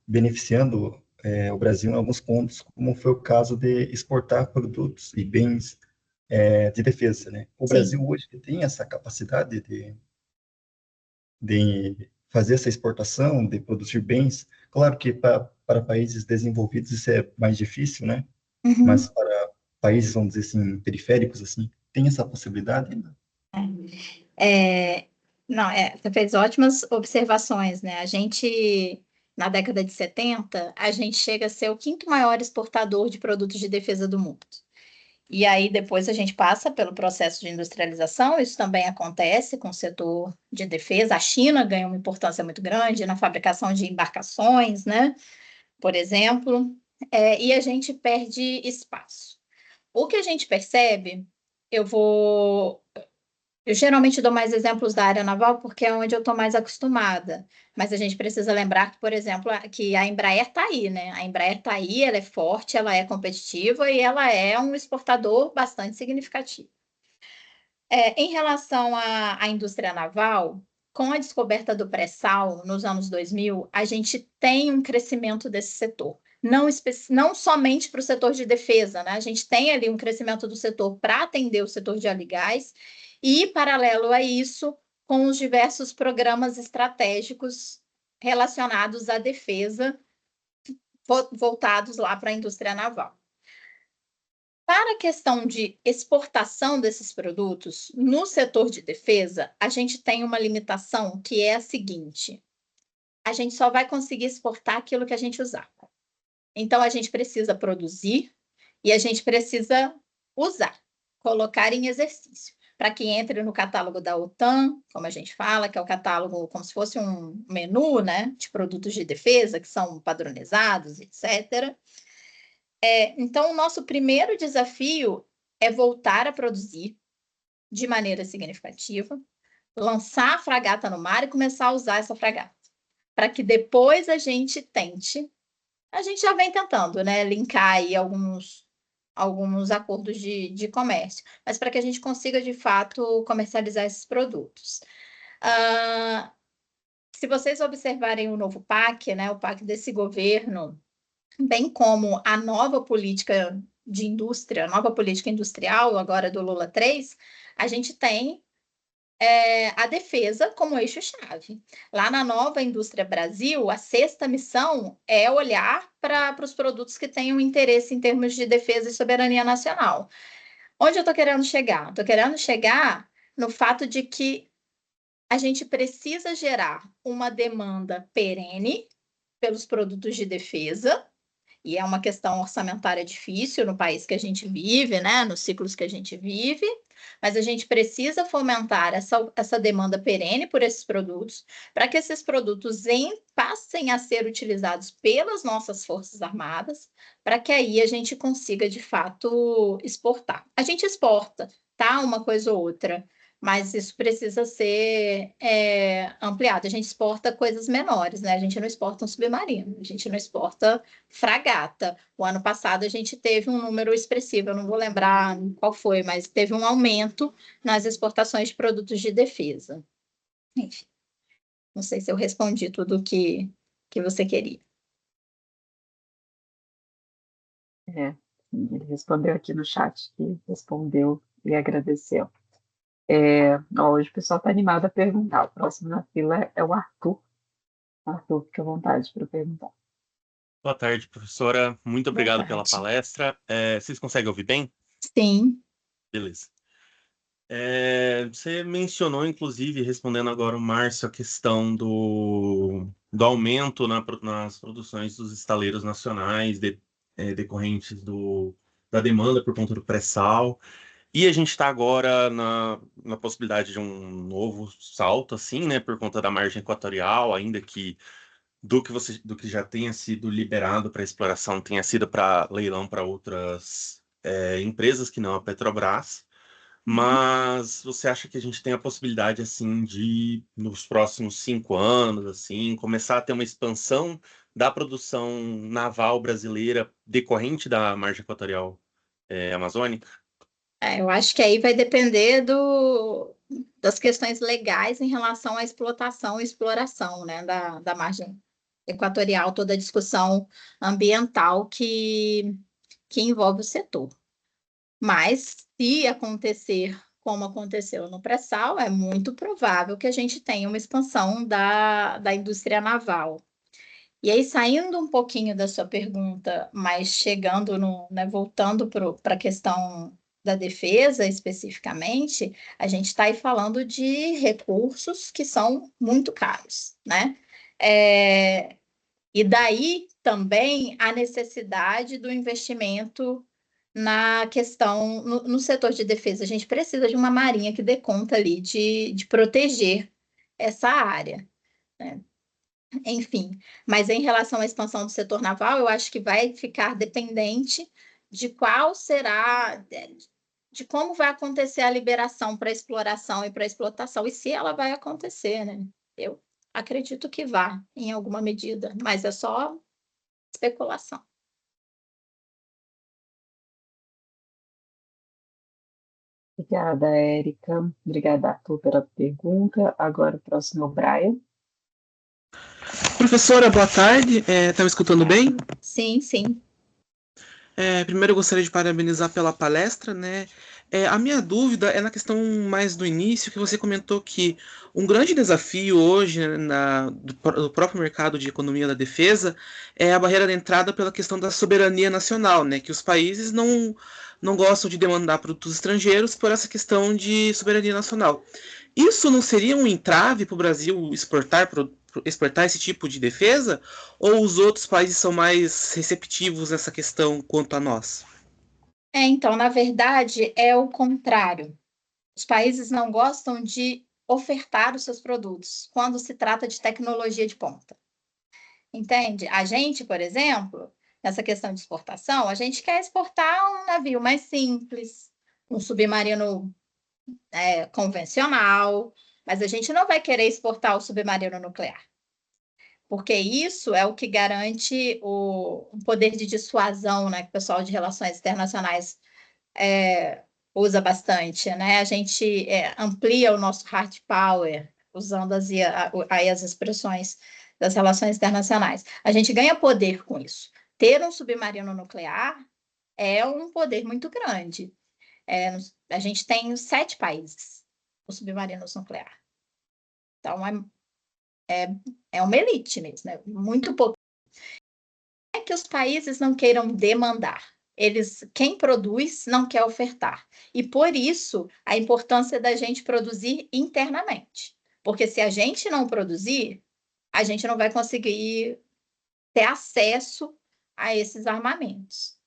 beneficiando o Brasil em alguns pontos, como foi o caso de exportar produtos e bens de defesa, né? O Sim. Brasil hoje tem essa capacidade de fazer essa exportação, de produzir bens. Claro que para países desenvolvidos isso é mais difícil, né? Mas Uhum. para países, vamos dizer assim, periféricos, assim, tem essa possibilidade ainda? Não, você fez ótimas observações, né? A gente, na década de 70, a gente chega a ser o quinto maior exportador de produtos de defesa do mundo. E aí depois a gente passa pelo processo de industrialização, isso também acontece com o setor de defesa. A China ganha uma importância muito grande na fabricação de embarcações, né? Por exemplo, e a gente perde espaço. O que a gente percebe, eu vou. Eu geralmente dou mais exemplos da área naval porque é onde eu estou mais acostumada. Mas a gente precisa lembrar que, por exemplo, que a Embraer está aí, né? A Embraer está aí, ela é forte, ela é competitiva e ela é um exportador bastante significativo. Em relação à indústria naval, com a descoberta do pré-sal nos anos 2000, a gente tem um crescimento desse setor. Não somente para o setor de defesa, né? A gente tem ali um crescimento do setor para atender o setor de óleo e gás, e, paralelo a isso, com os diversos programas estratégicos relacionados à defesa, voltados lá para a indústria naval. Para a questão de exportação desses produtos, no setor de defesa, a gente tem uma limitação que é a seguinte: a gente só vai conseguir exportar aquilo que a gente usar. Então, a gente precisa produzir e a gente precisa usar, colocar em exercício, para que entre no catálogo da OTAN, como a gente fala, que é o catálogo como se fosse um menu, né, de produtos de defesa, que são padronizados, etc. Então, o nosso primeiro desafio é voltar a produzir de maneira significativa, lançar a fragata no mar e começar a usar essa fragata, para que depois a gente tente, a gente já vem tentando, né, linkar aí alguns acordos de comércio, mas para que a gente consiga, de fato, comercializar esses produtos. Se vocês observarem o novo PAC, né, o PAC desse governo, bem como a nova política de indústria, a nova política industrial, agora do Lula 3, a gente tem a defesa como eixo-chave. Lá na nova Indústria Brasil, a sexta missão é olhar para os produtos que tenham interesse em termos de defesa e soberania nacional. Onde eu estou querendo chegar? Estou querendo chegar no fato de que a gente precisa gerar uma demanda perene pelos produtos de defesa, e é uma questão orçamentária difícil no país que a gente vive, né, nos ciclos que a gente vive, mas a gente precisa fomentar essa demanda perene por esses produtos, para que esses produtos passem a ser utilizados pelas nossas Forças Armadas, para que aí a gente consiga, de fato, exportar. A gente exporta, tá? Uma coisa ou outra, mas isso precisa ser ampliado. A gente exporta coisas menores, né? A gente não exporta um submarino, a gente não exporta fragata. O ano passado a gente teve um número expressivo, eu não vou lembrar qual foi, mas teve um aumento nas exportações de produtos de defesa. Enfim, não sei se eu respondi tudo que você queria. Ele respondeu aqui no chat, que respondeu e agradeceu. Hoje o pessoal está animado a perguntar. O próximo na fila é o Arthur. Arthur, fica à vontade para perguntar. Boa tarde, professora. Muito obrigado pela tarde. palestra. Vocês conseguem ouvir bem? Sim. Beleza. Você mencionou, inclusive, respondendo agora o Márcio, a questão do aumento nas produções dos estaleiros nacionais decorrentes da demanda por conta do pré-sal. E a gente está agora na possibilidade de um novo salto, assim, né, por conta da margem equatorial, ainda que do que já tenha sido liberado para exploração tenha sido para leilão para outras empresas que não a Petrobras. Mas você acha que a gente tem a possibilidade, assim, de, nos próximos 5 anos, assim, começar a ter uma expansão da produção naval brasileira decorrente da margem equatorial amazônica? Eu acho que aí vai depender das questões legais em relação à explotação e exploração, né, da margem equatorial, toda a discussão ambiental que envolve o setor. Mas, se acontecer como aconteceu no pré-sal, é muito provável que a gente tenha uma expansão da indústria naval. E aí, saindo um pouquinho da sua pergunta, mas chegando voltando para a questão da defesa especificamente, a gente está aí falando de recursos que são muito caros, né? E daí também a necessidade do investimento na questão, no setor de defesa. A gente precisa de uma marinha que dê conta ali de proteger essa área, né? Enfim, mas em relação à expansão do setor naval, eu acho que vai ficar dependente de qual será, de como vai acontecer a liberação para exploração e para explotação, e se ela vai acontecer, né? Eu acredito que vá, em alguma medida, mas é só especulação. Obrigada, Érica. Obrigada, Arthur, pela pergunta. Agora o próximo é o Brian. Professora, boa tarde. Tá me escutando bem? Sim, sim. Primeiro eu gostaria de parabenizar pela palestra, né? A minha dúvida é na questão mais do início, que você comentou que um grande desafio hoje, né, do próprio mercado de economia da defesa é a barreira de entrada pela questão da soberania nacional, né? Que os países não gostam de demandar produtos estrangeiros por essa questão de soberania nacional. Isso não seria um entrave para o Brasil exportar esse tipo de defesa? Ou os outros países são mais receptivos nessa questão quanto a nós? Então, na verdade, é o contrário. Os países não gostam de ofertar os seus produtos quando se trata de tecnologia de ponta. Entende? A gente, por exemplo, nessa questão de exportação, a gente quer exportar um navio mais simples, um submarino convencional, mas a gente não vai querer exportar o submarino nuclear, porque isso é o que garante o poder de dissuasão, né, que o pessoal de relações internacionais usa bastante, né? A gente amplia o nosso hard power, usando aí as expressões das relações internacionais. A gente ganha poder com isso. Ter um submarino nuclear é um poder muito grande. A gente tem 7 países com submarinos nucleares. Então, é uma elite mesmo, né? Muito pouco. É que os países não queiram demandar. Quem produz não quer ofertar. E por isso, a importância da gente produzir internamente. Porque se a gente não produzir, a gente não vai conseguir ter acesso a esses armamentos.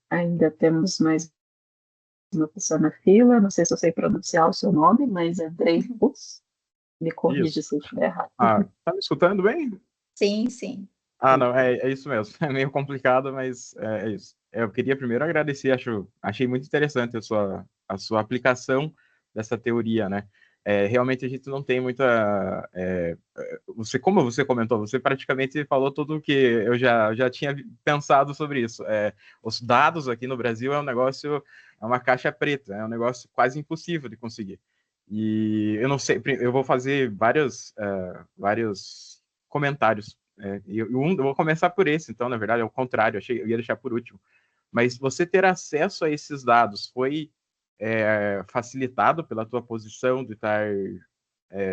Ainda temos mais uma pessoa na fila, não sei se eu sei pronunciar o seu nome, mas é Dreyfus. Me corrija se eu estiver errado. Tá me escutando bem? Sim, sim. Não, é isso mesmo. É meio complicado, mas é isso. Eu queria primeiro agradecer, achei muito interessante a sua aplicação dessa teoria, né? Realmente a gente não tem muita. Como você comentou, você praticamente falou tudo o que eu já tinha pensado sobre isso. Os dados aqui no Brasil é um negócio, é uma caixa preta, é um negócio quase impossível de conseguir. E eu não sei, eu vou fazer vários comentários. Eu vou começar por esse, então, na verdade, é o contrário, eu ia deixar por último. Mas você ter acesso a esses dados foi facilitado pela tua posição de estar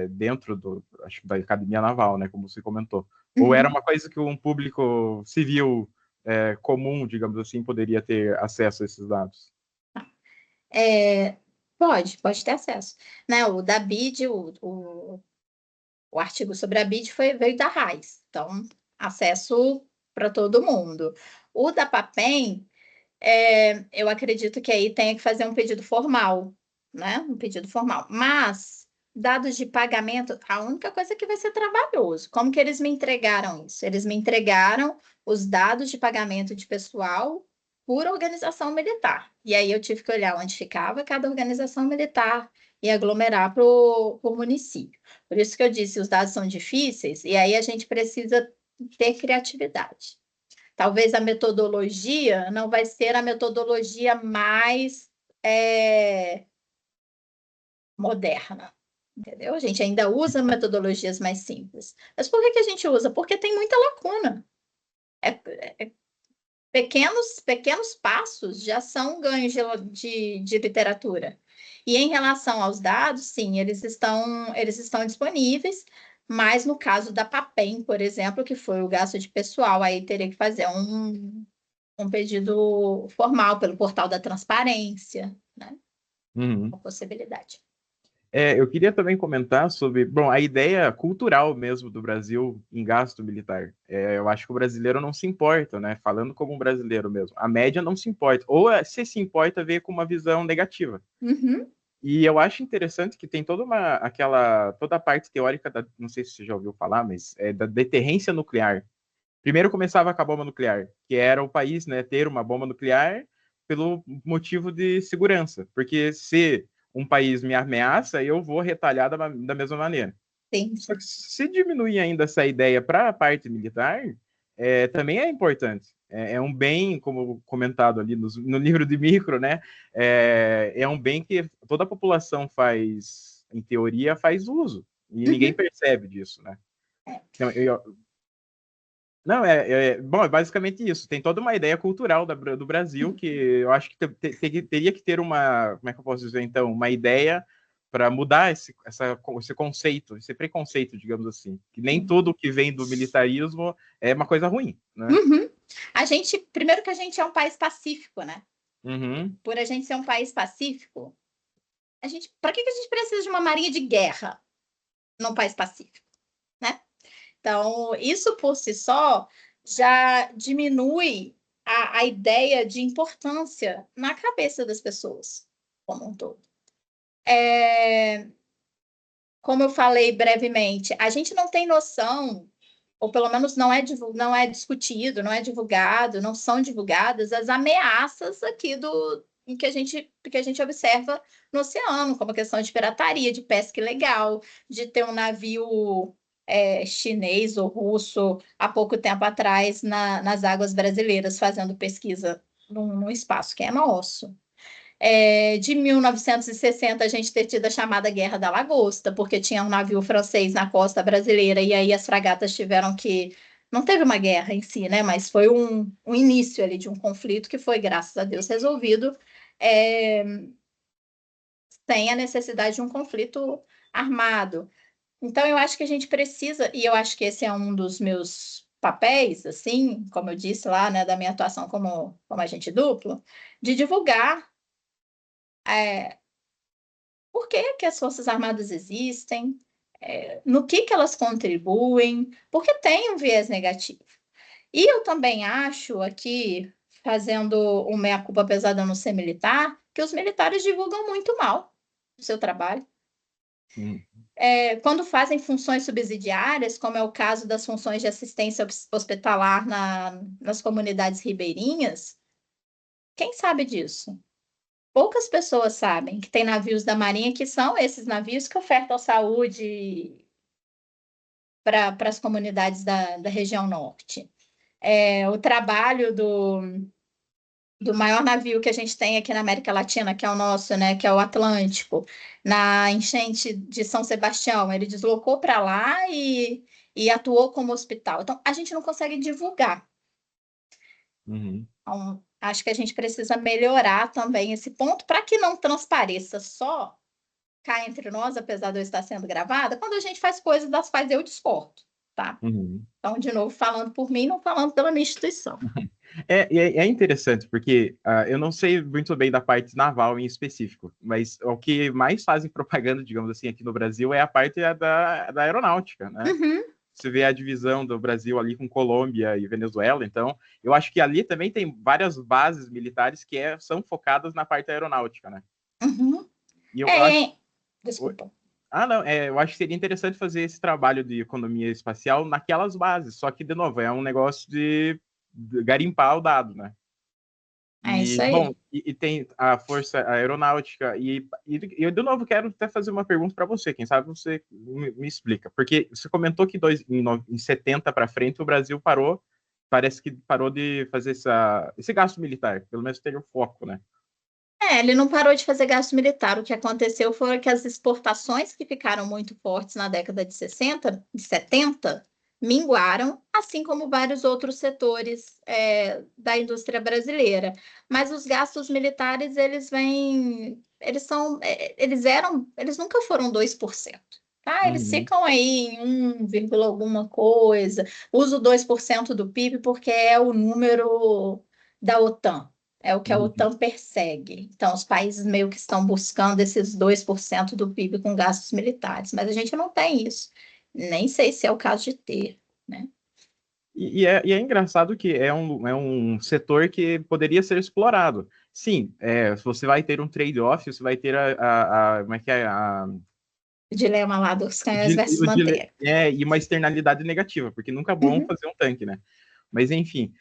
dentro da Academia Naval, né, como você comentou? Ou era uma coisa que um público civil comum, digamos assim, poderia ter acesso a esses dados? Pode ter acesso. Né? O da BID, o artigo sobre a BID veio da RAIS, então, acesso para todo mundo. O da PAPEM, eu acredito que aí tenha que fazer um pedido formal, né? Um pedido formal. Mas, dados de pagamento, a única coisa que vai ser trabalhoso. Como que eles me entregaram isso? Eles me entregaram os dados de pagamento de pessoal por organização militar. E aí eu tive que olhar onde ficava cada organização militar e aglomerar por município. Por isso que eu disse, os dados são difíceis, e aí a gente precisa ter criatividade. Talvez a metodologia não vai ser a metodologia mais moderna, entendeu? A gente ainda usa metodologias mais simples. Mas por que a gente usa? Porque tem muita lacuna. Pequenos passos já são ganhos de literatura. E em relação aos dados, sim, eles estão disponíveis, mas no caso da PAPEM, por exemplo, que foi o gasto de pessoal, aí teria que fazer um pedido formal pelo portal da transparência, né? Uma possibilidade. Eu queria também comentar sobre, a ideia cultural mesmo do Brasil em gasto militar. Eu acho que o brasileiro não se importa, né? Falando como um brasileiro mesmo. A média não se importa. Ou se importa, vê com uma visão negativa. Uhum. E eu acho interessante que tem toda a parte teórica não sei se você já ouviu falar, mas da deterrência nuclear. Primeiro começava com a bomba nuclear, que era o país, né, ter uma bomba nuclear pelo motivo de segurança, porque se um país me ameaça, eu vou retalhar da mesma maneira. Sim. Só que se diminuir ainda essa ideia para a parte militar, também é importante. É um bem, como comentado ali no livro de Micro, né? É um bem que toda a população faz, em teoria, faz uso. E ninguém percebe disso, né? Então, Não, bom, é basicamente isso. Tem toda uma ideia cultural do Brasil que eu acho que teria que ter uma, como é que eu posso dizer, então, uma ideia para mudar esse conceito, esse preconceito, digamos assim. Que nem tudo que vem do militarismo é uma coisa ruim, né? Uhum. Primeiro que a gente é um país pacífico, né? Uhum. Por a gente ser um país pacífico, para que a gente precisa de uma marinha de guerra num país pacífico, né? Então, isso por si só já diminui a ideia de importância na cabeça das pessoas, como um todo. Como eu falei brevemente, a gente não tem noção, ou pelo menos não é discutido, não é divulgado, não são divulgadas as ameaças aqui que a gente observa no oceano, como a questão de pirataria, de pesca ilegal, de ter um navio chinês ou russo há pouco tempo atrás nas águas brasileiras fazendo pesquisa num espaço que é nosso. De 1960, a gente ter tido a chamada Guerra da Lagosta, porque tinha um navio francês na costa brasileira, e aí as fragatas tiveram que. Não teve uma guerra em si, né? Mas foi um início ali de um conflito que foi, graças a Deus, resolvido sem a necessidade de um conflito armado. Então, eu acho que a gente precisa, e eu acho que esse é um dos meus papéis, assim, como eu disse lá, né, da minha atuação como agente duplo, de divulgar por que as Forças Armadas existem, no que elas contribuem, porque tem um viés negativo. E eu também acho aqui, fazendo o meia-culpa apesar de eu não ser militar, que os militares divulgam muito mal o seu trabalho. Quando fazem funções subsidiárias, como é o caso das funções de assistência hospitalar nas comunidades ribeirinhas, quem sabe disso? Poucas pessoas sabem que tem navios da Marinha que são esses navios que ofertam saúde para as comunidades da região norte. O trabalho do maior navio que a gente tem aqui na América Latina, que é o nosso, né, que é o Atlântico, na enchente de São Sebastião, ele deslocou para lá e atuou como hospital. Então, a gente não consegue divulgar. Então, acho que a gente precisa melhorar também esse ponto para que não transpareça só cá entre nós, apesar de eu estar sendo gravada, quando a gente faz coisas das quais eu discordo, tá? Então, de novo, falando por mim, não falando pela minha instituição. É interessante, porque eu não sei muito bem da parte naval em específico, mas o que mais fazem propaganda, digamos assim, aqui no Brasil é a parte da aeronáutica, né? Você vê a divisão do Brasil ali com Colômbia e Venezuela, então eu acho que ali também tem várias bases militares que são focadas na parte aeronáutica, né? E eu acho... Desculpa. Não, eu acho que seria interessante fazer esse trabalho de economia espacial naquelas bases, só que, de novo, é um negócio de garimpar o dado, né? Isso aí. Bom, e tem a Força Aeronáutica, e eu, de novo, quero até fazer uma pergunta para você, quem sabe você me explica, porque você comentou que em 70 para frente o Brasil parece que parou de fazer esse gasto militar, pelo menos teve o foco, né? Ele não parou de fazer gasto militar. O que aconteceu foi que as exportações que ficaram muito fortes na década de 70, minguaram, assim como vários outros setores da indústria brasileira. Mas os gastos militares, eles nunca foram 2%. Tá? Eles ficam aí em 1, alguma coisa. Uso 2% do PIB porque é o número da OTAN. É o que a OTAN persegue. Então, os países meio que estão buscando esses 2% do PIB com gastos militares, mas a gente não tem isso. Nem sei se é o caso de ter, né? E é engraçado que é um setor que poderia ser explorado. Sim, você vai ter um trade-off, você vai ter como é que é? O dilema lá dos canhões versus manteiga. E uma externalidade negativa, porque nunca é bom fazer um tanque, né? Mas, enfim,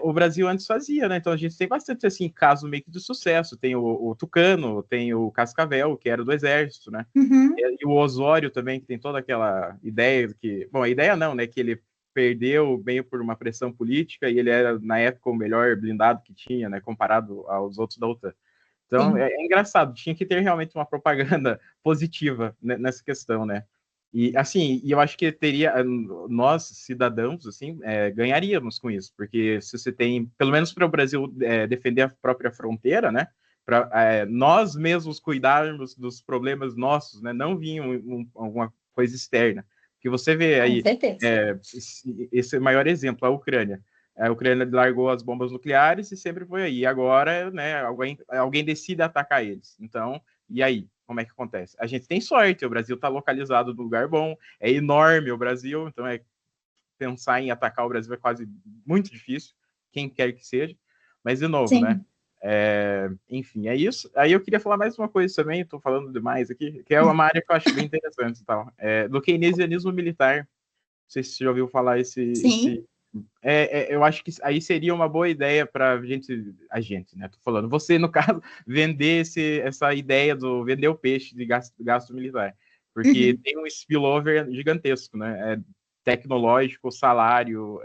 o Brasil antes fazia, né? Então a gente tem bastante, assim, casos meio que de sucesso. Tem o Tucano, tem o Cascavel, que era do Exército, né? E o Osório também, que tem toda aquela ideia que... Bom, a ideia não, né? Que ele perdeu bem por uma pressão política e ele era, na época, o melhor blindado que tinha, né? Comparado aos outros da OTAN. Então, é engraçado. Tinha que ter realmente uma propaganda positiva nessa questão, né? E assim, eu acho que nós cidadãos assim ganharíamos com isso, porque se você tem, pelo menos para o Brasil defender a própria fronteira, né, para nós mesmos cuidarmos dos problemas nossos, né, não vir alguma coisa externa. Que você vê Com aí certeza. esse maior exemplo, a Ucrânia. A Ucrânia largou as bombas nucleares e sempre foi aí. E agora, né, alguém decide atacar eles. Então, e aí? Como é que acontece? A gente tem sorte, o Brasil está localizado num lugar bom, é enorme o Brasil, então pensar em atacar o Brasil é quase muito difícil, quem quer que seja. Mas, de novo, né? Sim. Enfim, é isso. Aí eu queria falar mais uma coisa também, estou falando demais aqui, que é uma área que eu acho bem interessante e tal. Do keynesianismo militar. Não sei se você já ouviu falar Sim. eu acho que aí seria uma boa ideia para a gente, né? Tô falando, você, no caso, vender essa ideia vender o peixe de gasto militar, porque tem um spillover gigantesco, né? Tecnológico, salário,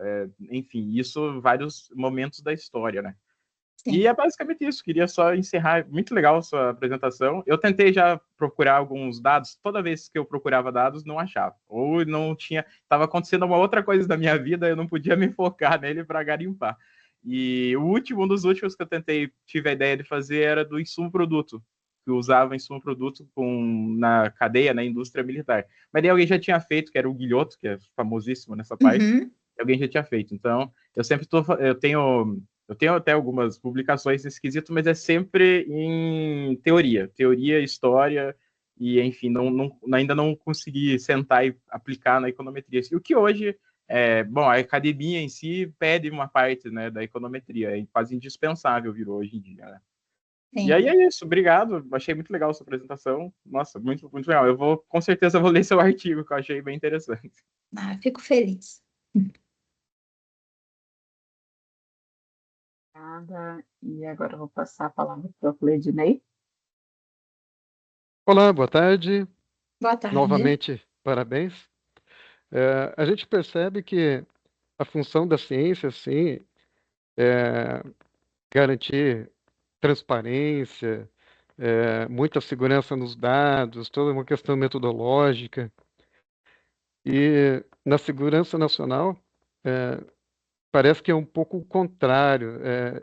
enfim, isso vários momentos da história, né? Sim. E é basicamente isso. Queria só encerrar. Muito legal a sua apresentação. Eu tentei já procurar alguns dados. Toda vez que eu procurava dados, não achava. Ou não tinha. Estava acontecendo uma outra coisa da minha vida, eu não podia me focar nele para garimpar. E um dos últimos que eu tive a ideia de fazer era do insumo-produto, que eu usava insumo-produto na cadeia, na indústria militar. Mas daí alguém já tinha feito, que era o Guilhoto, que é famosíssimo nessa parte. Alguém já tinha feito. Então, eu tenho até algumas publicações nesse quesito, mas é sempre em teoria, história, e enfim, ainda não consegui sentar e aplicar na econometria. E o que hoje, a academia em si pede uma parte, né, da econometria, é quase indispensável virou hoje em dia, né? E aí é isso, obrigado, achei muito legal a sua apresentação, nossa, muito, muito legal. Com certeza vou ler seu artigo, que eu achei bem interessante. Fico feliz. E agora eu vou passar a palavra para o Cleidinei. Olá, boa tarde. Boa tarde. Novamente, parabéns. A gente percebe que a função da ciência, sim, é garantir transparência, muita segurança nos dados, toda uma questão metodológica. E na segurança nacional, parece que é um pouco o contrário.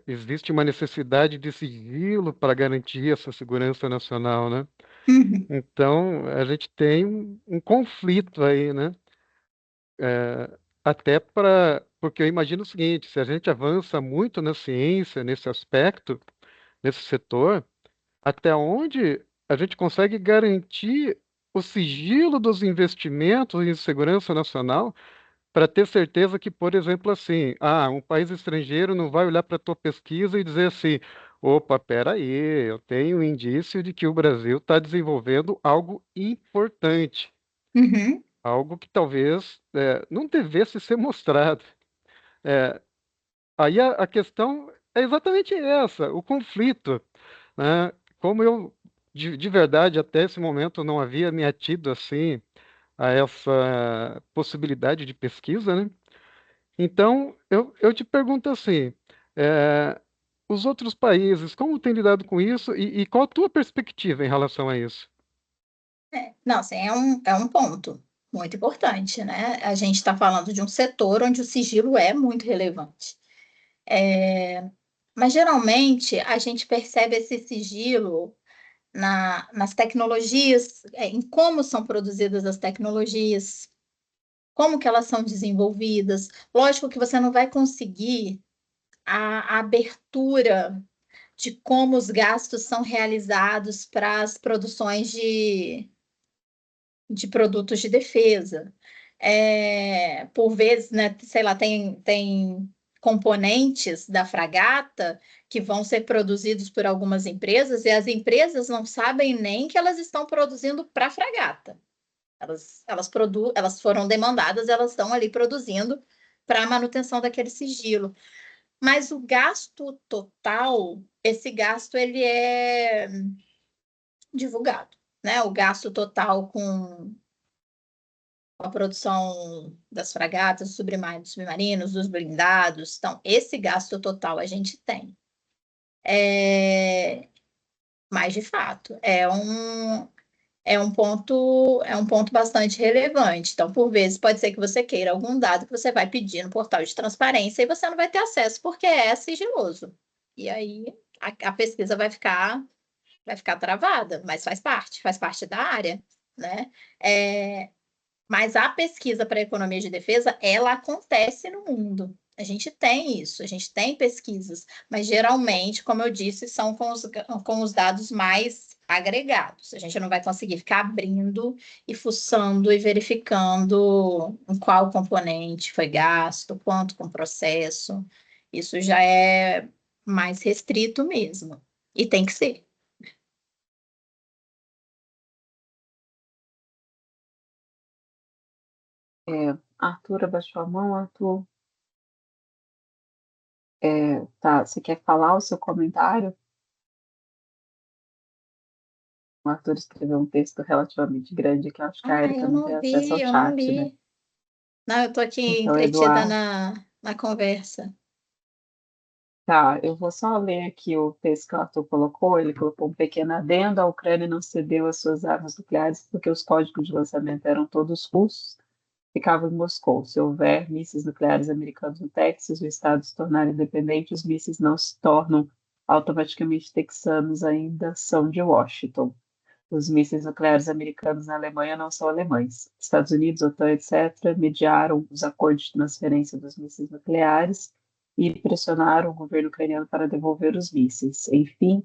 Existe uma necessidade de sigilo para garantir essa segurança nacional, né? Então, a gente tem um conflito aí, né? Até porque eu imagino o seguinte, se a gente avança muito na ciência, nesse aspecto, nesse setor, até onde a gente consegue garantir o sigilo dos investimentos em segurança nacional para ter certeza que, por exemplo, assim, um país estrangeiro não vai olhar para a tua pesquisa e dizer assim, opa, peraí, eu tenho um indício de que o Brasil está desenvolvendo algo importante, algo que talvez não devesse ser mostrado. Aí a questão é exatamente essa, o conflito, né? Como eu, de verdade, até esse momento não havia me atido assim a essa possibilidade de pesquisa, né? Então, eu te pergunto assim, é, os outros países, como têm lidado com isso e qual a tua perspectiva em relação a isso? Não, assim, é um ponto muito importante, né? A gente está falando de um setor onde o sigilo é muito relevante. Mas, geralmente, a gente percebe esse sigilo nas tecnologias, em como são produzidas as tecnologias, como que elas são desenvolvidas. Lógico que você não vai conseguir a abertura de como os gastos são realizados para as produções de produtos de defesa. Por vezes, né, sei lá, tem componentes da fragata que vão ser produzidos por algumas empresas e as empresas não sabem nem que elas estão produzindo para a fragata. Elas foram demandadas, elas estão ali produzindo para a manutenção daquele sigilo. Mas o gasto total, esse gasto ele é divulgado, né? O gasto total com a produção das fragatas, dos submarinos, dos blindados. Então, esse gasto total a gente tem. Mas, de fato, é um ponto bastante relevante. Então, por vezes, pode ser que você queira algum dado que você vai pedir no portal de transparência e você não vai ter acesso porque é sigiloso. E aí a pesquisa vai ficar travada, mas faz parte da área, né? Mas a pesquisa para a economia de defesa, ela acontece no mundo. A gente tem isso, a gente tem pesquisas, mas geralmente, como eu disse, são com os dados mais agregados. A gente não vai conseguir ficar abrindo e fuçando e verificando em qual componente foi gasto, quanto com o processo. Isso já é mais restrito mesmo. E tem que ser. Arthur abaixou a mão, Arthur. Tá, você quer falar o seu comentário? O Arthur escreveu um texto relativamente grande que eu acho que a Erika Eu não não tem acesso ao vi, eu não chat, né? li. Não, eu tô aqui Então, entretida Eduardo, na conversa. tá, eu vou só ler aqui o texto que o Arthur colocou. Ele colocou um pequeno adendo: a Ucrânia não cedeu as suas armas nucleares porque os códigos de lançamento eram todos russos, ficavam em Moscou. Se houver mísseis nucleares americanos no Texas, o estado se tornar independente, os mísseis não se tornam automaticamente texanos, ainda são de Washington. Os mísseis nucleares americanos na Alemanha não são alemães. Estados Unidos, OTAN, etc., mediaram os acordos de transferência dos mísseis nucleares e pressionaram o governo ucraniano para devolver os mísseis. Enfim,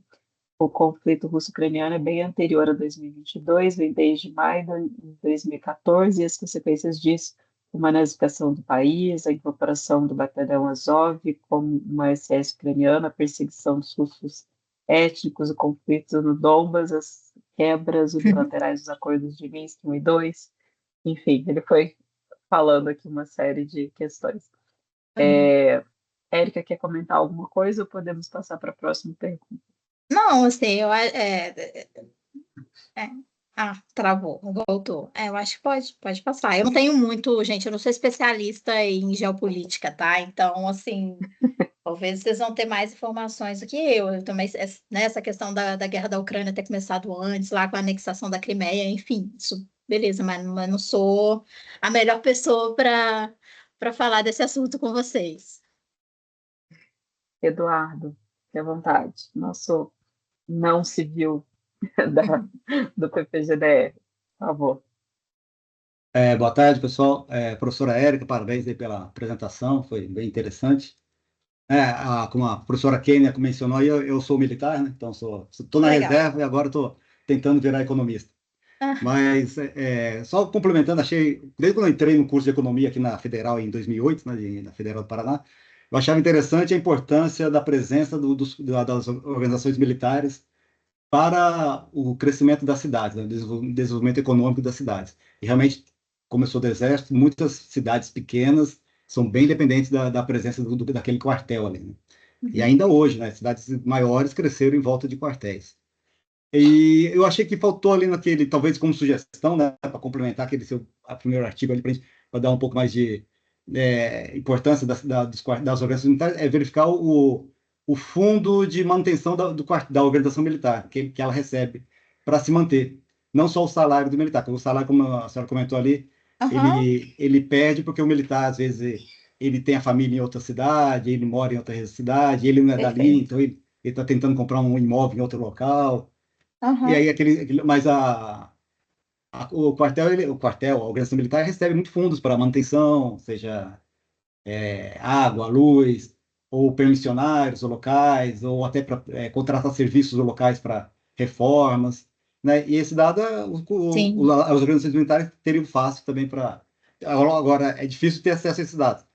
o conflito russo-ucraniano é bem anterior a 2022, vem desde maio de 2014, e as consequências disso, como a nazificação do país, a incorporação do batalhão Azov como uma SS ucraniana, a perseguição dos russos étnicos, o conflito no Donbas, as quebras unilaterais dos acordos de Minsk 1 e 2, enfim, ele foi falando aqui uma série de questões. Érica, quer comentar alguma coisa ou podemos passar para a próxima pergunta? Não, assim, travou, voltou. Eu acho que pode passar. Eu não tenho muito, gente, eu não sou especialista em geopolítica, tá? Então, assim, talvez vocês vão ter mais informações do que eu. Eu também, nessa questão da guerra da Ucrânia ter começado antes, lá com a anexação da Crimeia, enfim, isso, beleza, mas não sou a melhor pessoa para falar desse assunto com vocês. Eduardo, fique à vontade. Nosso não civil do PPGDR, por favor. Boa tarde, pessoal. Professora Érica, parabéns aí pela apresentação, foi bem interessante. Como a professora Kênia mencionou, aí, eu sou militar, né? Então estou na Legal. reserva e agora estou tentando virar economista. Mas, só complementando, desde quando eu entrei no curso de economia aqui na Federal em 2008, né, na Federal do Paraná, eu achava interessante a importância da presença das organizações militares para o crescimento das cidades, né, o desenvolvimento econômico das cidades. E realmente, como eu sou do Exército, muitas cidades pequenas são bem dependentes da presença daquele quartel ali, né? E ainda hoje, né, cidades maiores cresceram em volta de quartéis. E eu achei que faltou ali naquele, talvez como sugestão, né, para complementar aquele seu primeiro artigo ali, para dar um pouco mais de importância das organizações militares, verificar o fundo de manutenção da organização militar, que ela recebe para se manter. Não só o salário do militar, porque o salário, como a senhora comentou ali, ele perde porque o militar, às vezes, ele tem a família em outra cidade, ele mora em outra cidade, ele não é dali, então ele está tentando comprar um imóvel em outro local. E aí, mas o quartel, a organização militar recebe muito fundos para manutenção, seja água, luz, ou permissionários locais, ou até para contratar serviços locais para reformas, né? E esse dado, as organizações militares teriam fácil também para... Agora, é difícil ter acesso a esses dados.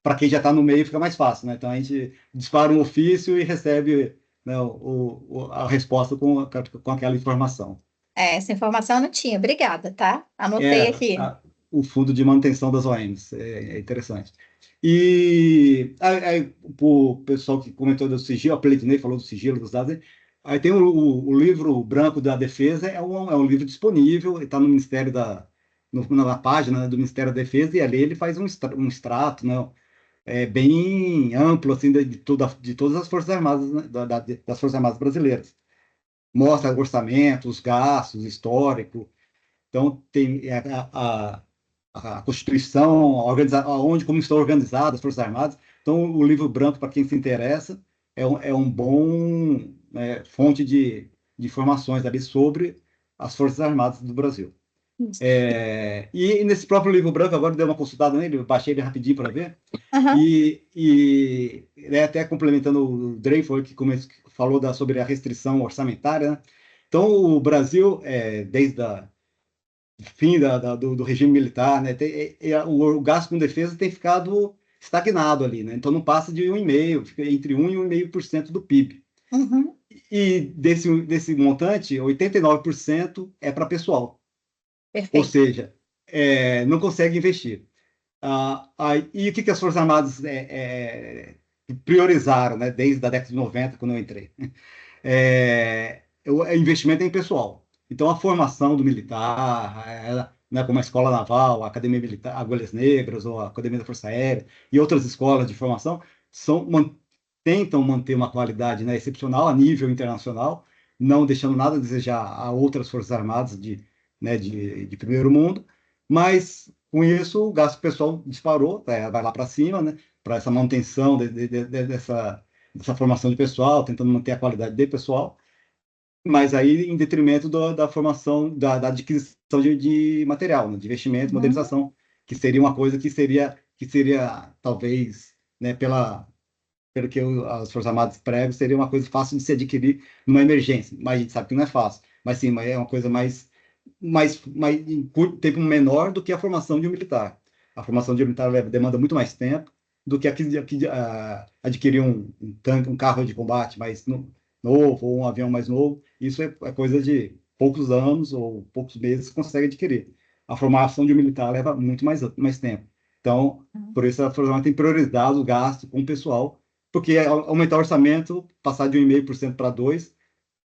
Para quem já está no meio, fica mais fácil, né? Então, a gente dispara um ofício e recebe, né, a resposta com aquela informação. Essa informação eu não tinha. Obrigada, tá? Anotei aqui. O fundo de manutenção das OMs. É interessante. E aí, o pessoal que comentou do sigilo, a Pleidney falou do sigilo dos dados. Aí tem o livro branco da defesa, é um livro disponível, está no Ministério na página do Ministério da Defesa, e ali ele faz um extrato, né, bem amplo assim, de todas as Forças Armadas, né, das Forças Armadas brasileiras. Mostra orçamento, os gastos, histórico, Então, tem a Constituição, como estão organizadas as Forças Armadas. Então, o livro branco, para quem se interessa, é um bom fonte de informações ali sobre as Forças Armadas do Brasil. E nesse próprio livro branco, agora eu dei uma consultada nele, eu baixei ele rapidinho para ver, e até complementando o Dreyfus, que falou sobre a restrição orçamentária, né? Então, o Brasil, desde o fim do regime militar, né, o gasto com defesa tem ficado estagnado ali, né? Então, não passa de 1,5%, fica entre 1% e 1,5% do PIB. E desse montante, 89% é para pessoal. Perfeito. Ou seja, não consegue investir. E o que as Forças Armadas priorizaram, né, desde a década de 90, quando eu entrei? O investimento em pessoal. Então, a formação do militar, né, como a Escola Naval, a Academia Militar, Agulhas Negras, ou a Academia da Força Aérea, e outras escolas de formação, tentam manter uma qualidade, né, excepcional a nível internacional, não deixando nada a desejar a outras Forças Armadas de primeiro mundo, mas com isso o gasto pessoal disparou, vai lá para cima, né, para essa manutenção dessa formação de pessoal, tentando manter a qualidade de pessoal, mas aí em detrimento da formação, da adquisição de material, né, de investimento, modernização, que seria uma coisa que seria talvez, né, pelo que as Forças Armadas pregam, seria uma coisa fácil de se adquirir numa emergência, mas a gente sabe que não é fácil, mas sim, é uma coisa mais em curto tempo menor do que a formação de um militar. A formação de um militar demanda muito mais tempo do que adquirir um tanque, um carro de combate mais novo ou um avião mais novo. Isso é coisa de poucos anos ou poucos meses que consegue adquirir. A formação de um militar leva muito mais tempo. Então, por isso a Força Armada tem priorizado o gasto com o pessoal, porque aumentar o orçamento, passar de 1,5% para 2%,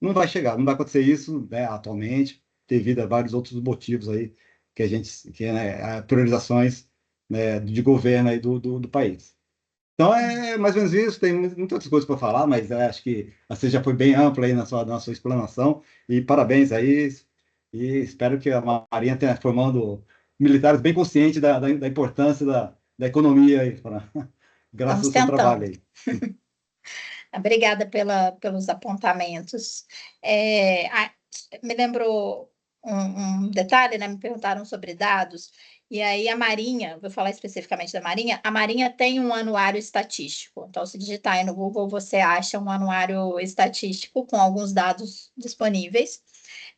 não vai chegar, não vai acontecer isso, né, atualmente, devido a vários outros motivos aí priorizações, né, de governo aí do país. Então, é mais ou menos isso. Tem muitas outras coisas para falar, mas acho que você já foi bem ampla aí na sua explanação, e parabéns aí, e espero que a Marinha tenha formando militares bem conscientes da importância da economia aí, graças ao seu trabalho aí. Obrigada pelos apontamentos. Me lembrou um detalhe, né? Me perguntaram sobre dados, e aí a Marinha, vou falar especificamente da Marinha, a Marinha tem um anuário estatístico. Então, se digitar aí no Google, você acha um anuário estatístico com alguns dados disponíveis.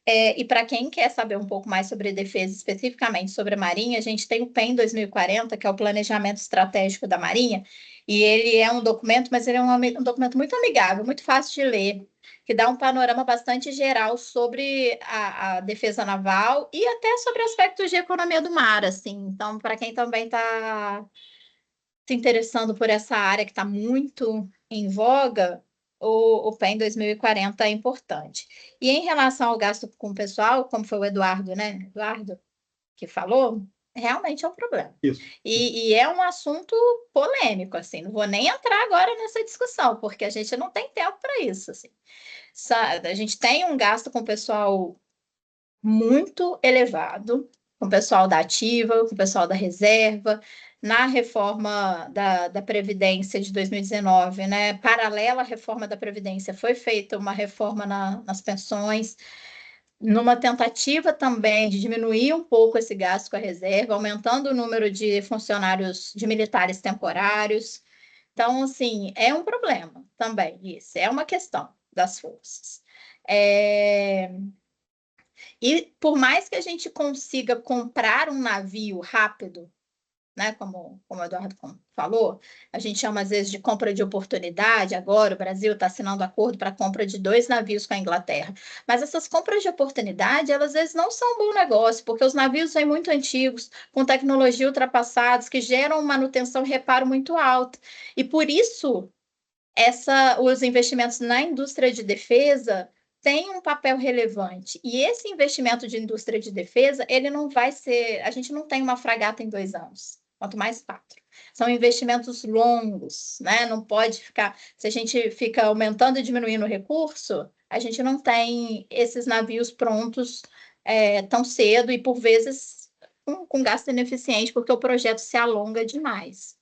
E para quem quer saber um pouco mais sobre defesa, especificamente sobre a Marinha, a gente tem o PEM 2040, que é o Planejamento Estratégico da Marinha, e ele é um documento, mas ele é um documento muito amigável, muito fácil de ler, que dá um panorama bastante geral sobre a defesa naval e até sobre aspectos de economia do mar, assim. Então, para quem também está se interessando por essa área que está muito em voga, o PEN 2040 é importante. E em relação ao gasto com o pessoal, como foi o Eduardo, né? Eduardo, que falou, realmente é um problema. Isso. E é um assunto polêmico, assim, não vou nem entrar agora nessa discussão, porque a gente não tem tempo para isso, assim. A gente tem um gasto com o pessoal muito elevado, com o pessoal da ativa, com o pessoal da reserva. Na reforma da Previdência de 2019, né, paralela à reforma da Previdência, foi feita uma reforma nas pensões, numa tentativa também de diminuir um pouco esse gasto com a reserva, aumentando o número de funcionários, de militares temporários. Então, assim, é um problema também, isso, é uma questão das forças. E por mais que a gente consiga comprar um navio rápido, né, como o Eduardo falou, a gente chama às vezes de compra de oportunidade. Agora o Brasil está assinando acordo para a compra de 2 navios com a Inglaterra, mas essas compras de oportunidade, elas às vezes não são um bom negócio, porque os navios vêm muito antigos, com tecnologia ultrapassadas, que geram manutenção e reparo muito alta, e por isso os investimentos na indústria de defesa tem um papel relevante. E esse investimento de indústria de defesa, ele não vai ser... A gente não tem uma fragata em 2 anos, quanto mais 4. São investimentos longos, né? Não pode ficar... Se a gente fica aumentando e diminuindo o recurso, a gente não tem esses navios prontos tão cedo e, por vezes, com gasto ineficiente, porque o projeto se alonga demais.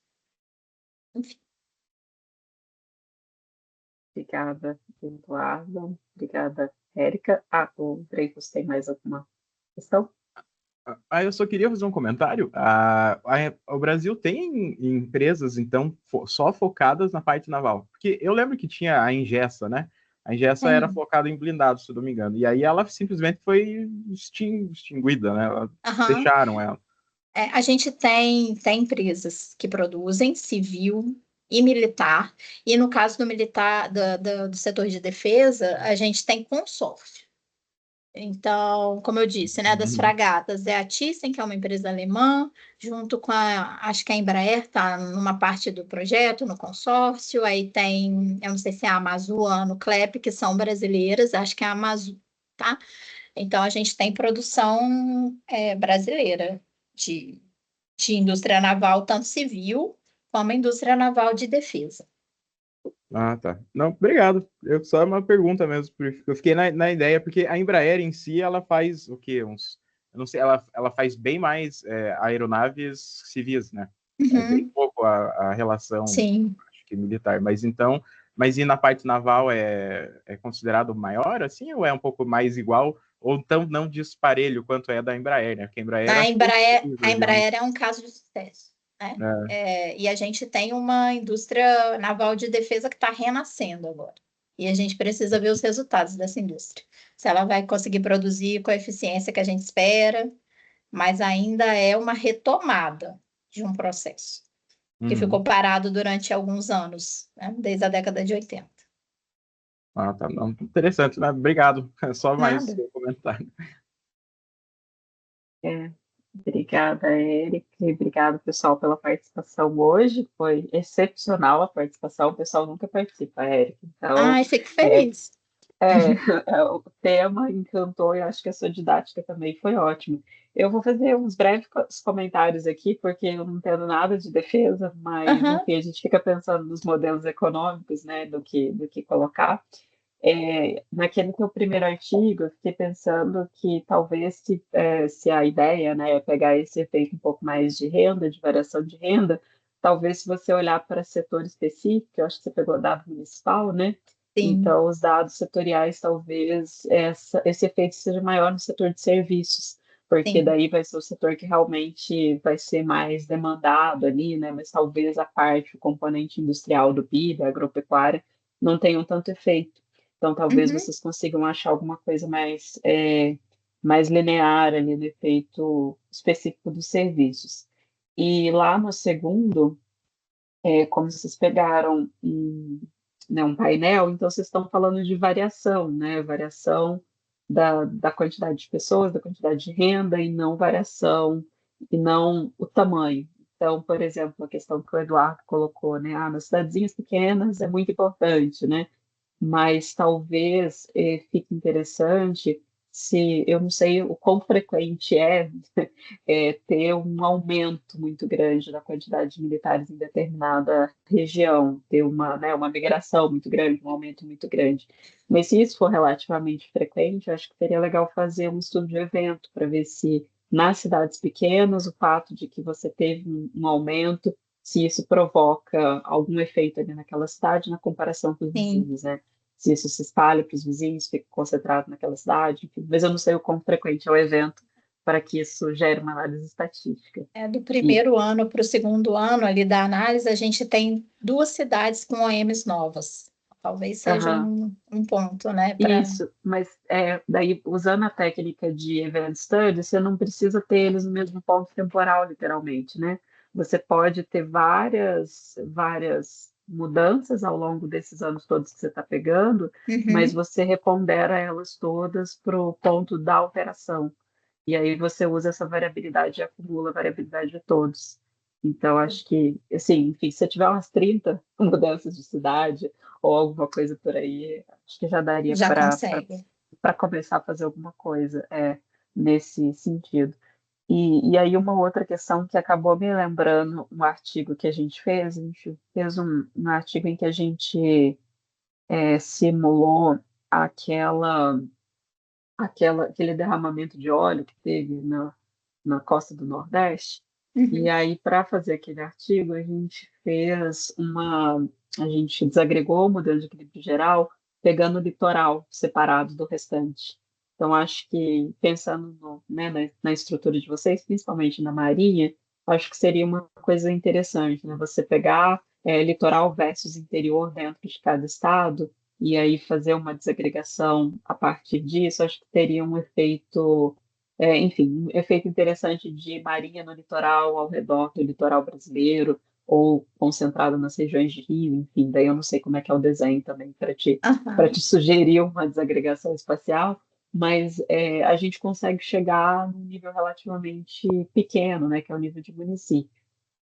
Enfim. Obrigada, Eduardo. Obrigada, Érica. O Dreyfus tem mais alguma questão? Eu só queria fazer um comentário. O Brasil tem empresas, então, só focadas na parte naval. Porque eu lembro que tinha a Engessa, né? A Engessa era focada em blindados, se eu não me engano. E aí ela simplesmente foi extinguida, né? Fecharam ela. A gente tem empresas que produzem civil e militar. E no caso do militar, do setor de defesa, a gente tem consórcio. Então, como eu disse, né, das fragatas, a Thyssen, que é uma empresa alemã, junto com acho que a Embraer está numa parte do projeto, no consórcio, aí tem, eu não sei se é a Amazon, o CLEP, que são brasileiras, acho que é a Amazon, tá? Então, a gente tem produção brasileira de indústria naval, tanto civil como indústria naval de defesa. Tá. Não, obrigado. Só uma pergunta mesmo, porque eu fiquei na ideia, porque a Embraer em si, ela faz o quê? Eu não sei, ela faz bem mais aeronaves civis, né? Bem pouco a relação, Sim. acho que militar. Mas e na parte naval é considerado maior, assim, ou é um pouco mais igual, ou tão não disparelho quanto é a da Embraer, né? Porque a Embraer é um caso de sucesso. Né? E a gente tem uma indústria naval de defesa que está renascendo agora. E a gente precisa ver os resultados dessa indústria. Se ela vai conseguir produzir com a eficiência que a gente espera, mas ainda é uma retomada de um processo que ficou parado durante alguns anos, né? Desde a década de 80. Tá. Não, interessante, né? Obrigado. Só mais Nada. um comentário. Obrigada, Érica, e obrigado, pessoal, pela participação hoje. Foi excepcional a participação, o pessoal nunca participa, Érica. Então, Fico feliz. O tema encantou e acho que a sua didática também foi ótima. Eu vou fazer uns breves comentários aqui, porque eu não entendo nada de defesa, mas, enfim, a gente fica pensando nos modelos econômicos, né, do que colocar. Naquele teu primeiro artigo, eu fiquei pensando que talvez se a ideia, né, é pegar esse efeito um pouco mais de renda, de variação de renda, talvez se você olhar para setor específico, eu acho que você pegou dado municipal, né? Sim. Então, os dados setoriais, talvez esse efeito seja maior no setor de serviços, porque Sim. daí vai ser o setor que realmente vai ser mais demandado ali, né? Mas talvez a parte, o componente industrial do PIB, a agropecuária, não tenham tanto efeito. Então, talvez vocês consigam achar alguma coisa mais linear ali no efeito específico dos serviços. E lá no segundo, como vocês pegaram um painel, então vocês estão falando de variação, né? Variação da quantidade de pessoas, da quantidade de renda, e não variação, e não o tamanho. Então, por exemplo, a questão que o Eduardo colocou, né? Nas cidadezinhas pequenas é muito importante, né? Mas talvez fique interessante se, eu não sei o quão frequente ter um aumento muito grande da quantidade de militares em determinada região, ter uma migração muito grande, um aumento muito grande. Mas se isso for relativamente frequente, eu acho que seria legal fazer um estudo de evento para ver se nas cidades pequenas o fato de que você teve um aumento, se isso provoca algum efeito ali naquela cidade na comparação com os vizinhos, né? Se isso se espalha para os vizinhos, fica concentrado naquela cidade, enfim. Mas eu não sei o quão frequente é o evento para que isso gere uma análise estatística. Do primeiro ano para o segundo ano ali da análise, a gente tem 2 cidades com OMs novas. Talvez seja um ponto, né? Isso, mas daí, usando a técnica de Event Study, você não precisa ter eles no mesmo ponto temporal, literalmente, né? Você pode ter várias mudanças ao longo desses anos todos que você está pegando, mas você repondera elas todas para o ponto da alteração. E aí você usa essa variabilidade e acumula a variabilidade de todos. Então, acho que, assim, enfim, se você tiver umas 30 mudanças de cidade ou alguma coisa por aí, acho que já daria Já consegue. para começar a fazer alguma coisa nesse sentido. E aí uma outra questão que acabou me lembrando um artigo que a gente fez um artigo em que a gente simulou aquele derramamento de óleo que teve na costa do Nordeste. E aí, para fazer aquele artigo, a gente desagregou o modelo de equilíbrio geral, pegando o litoral separado do restante. Então, acho que, pensando na estrutura de vocês, principalmente na Marinha, acho que seria uma coisa interessante, né? Você pegar litoral versus interior dentro de cada estado, e aí fazer uma desagregação a partir disso, acho que teria um efeito, enfim, um efeito interessante de marinha no litoral, ao redor do litoral brasileiro, ou concentrado nas regiões de rio, enfim, daí eu não sei como é que é o desenho também para te sugerir uma desagregação espacial, mas a gente consegue chegar num nível relativamente pequeno, né, que é o nível de município.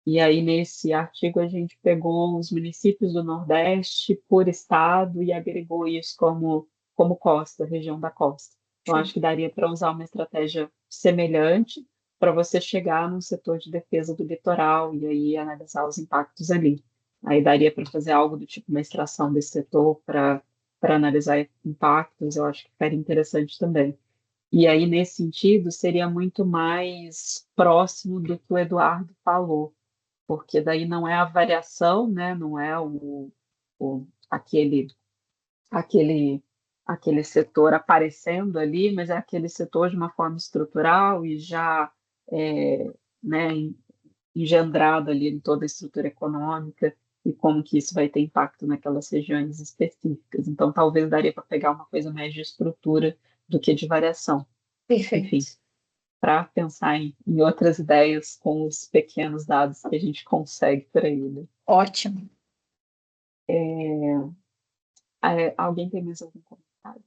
E aí, nesse artigo, a gente pegou os municípios do Nordeste por estado e agregou isso como costa, região da costa. Então, acho que daria para usar uma estratégia semelhante para você chegar num setor de defesa do litoral e aí analisar os impactos ali. Aí daria para fazer algo do tipo uma extração desse setor para analisar impactos, eu acho que ficaria interessante também. E aí, nesse sentido, seria muito mais próximo do que o Eduardo falou, porque daí não é a variação, né? Não é aquele, aquele setor aparecendo ali, mas é aquele setor de uma forma estrutural e já né, engendrado ali em toda a estrutura econômica e como que isso vai ter impacto naquelas regiões específicas. Então, talvez daria para pegar uma coisa mais de estrutura do que de variação. Perfeito. Enfim, para pensar em outras ideias com os pequenos dados que a gente consegue por aí, né? Ótimo. Alguém tem mais algum comentário?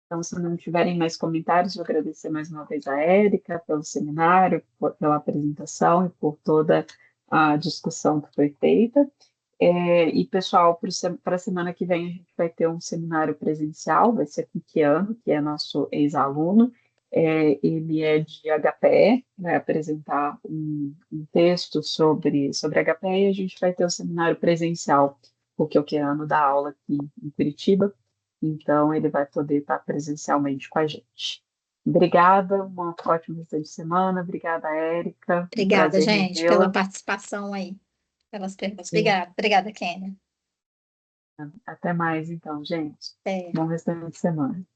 Então, se não tiverem mais comentários, vou agradecer mais uma vez a Érica pelo seminário, pela apresentação e por toda a discussão que foi feita. E, pessoal, para a semana que vem a gente vai ter um seminário presencial, vai ser com o Kiano, que é nosso ex-aluno. Ele é de HPE, vai apresentar um texto sobre HPE e a gente vai ter o seminário presencial, porque o Kiano dá aula aqui em Curitiba, então ele vai poder estar presencialmente com a gente. Obrigada, uma ótima restante de semana. Obrigada, Érica. Obrigada, gente, pela revê-la. participação aí, pelas perguntas. Sim. Obrigada, Kênia. Até mais, então, gente. É. Bom restante de semana.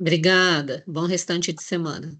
Obrigada. Bom restante de semana.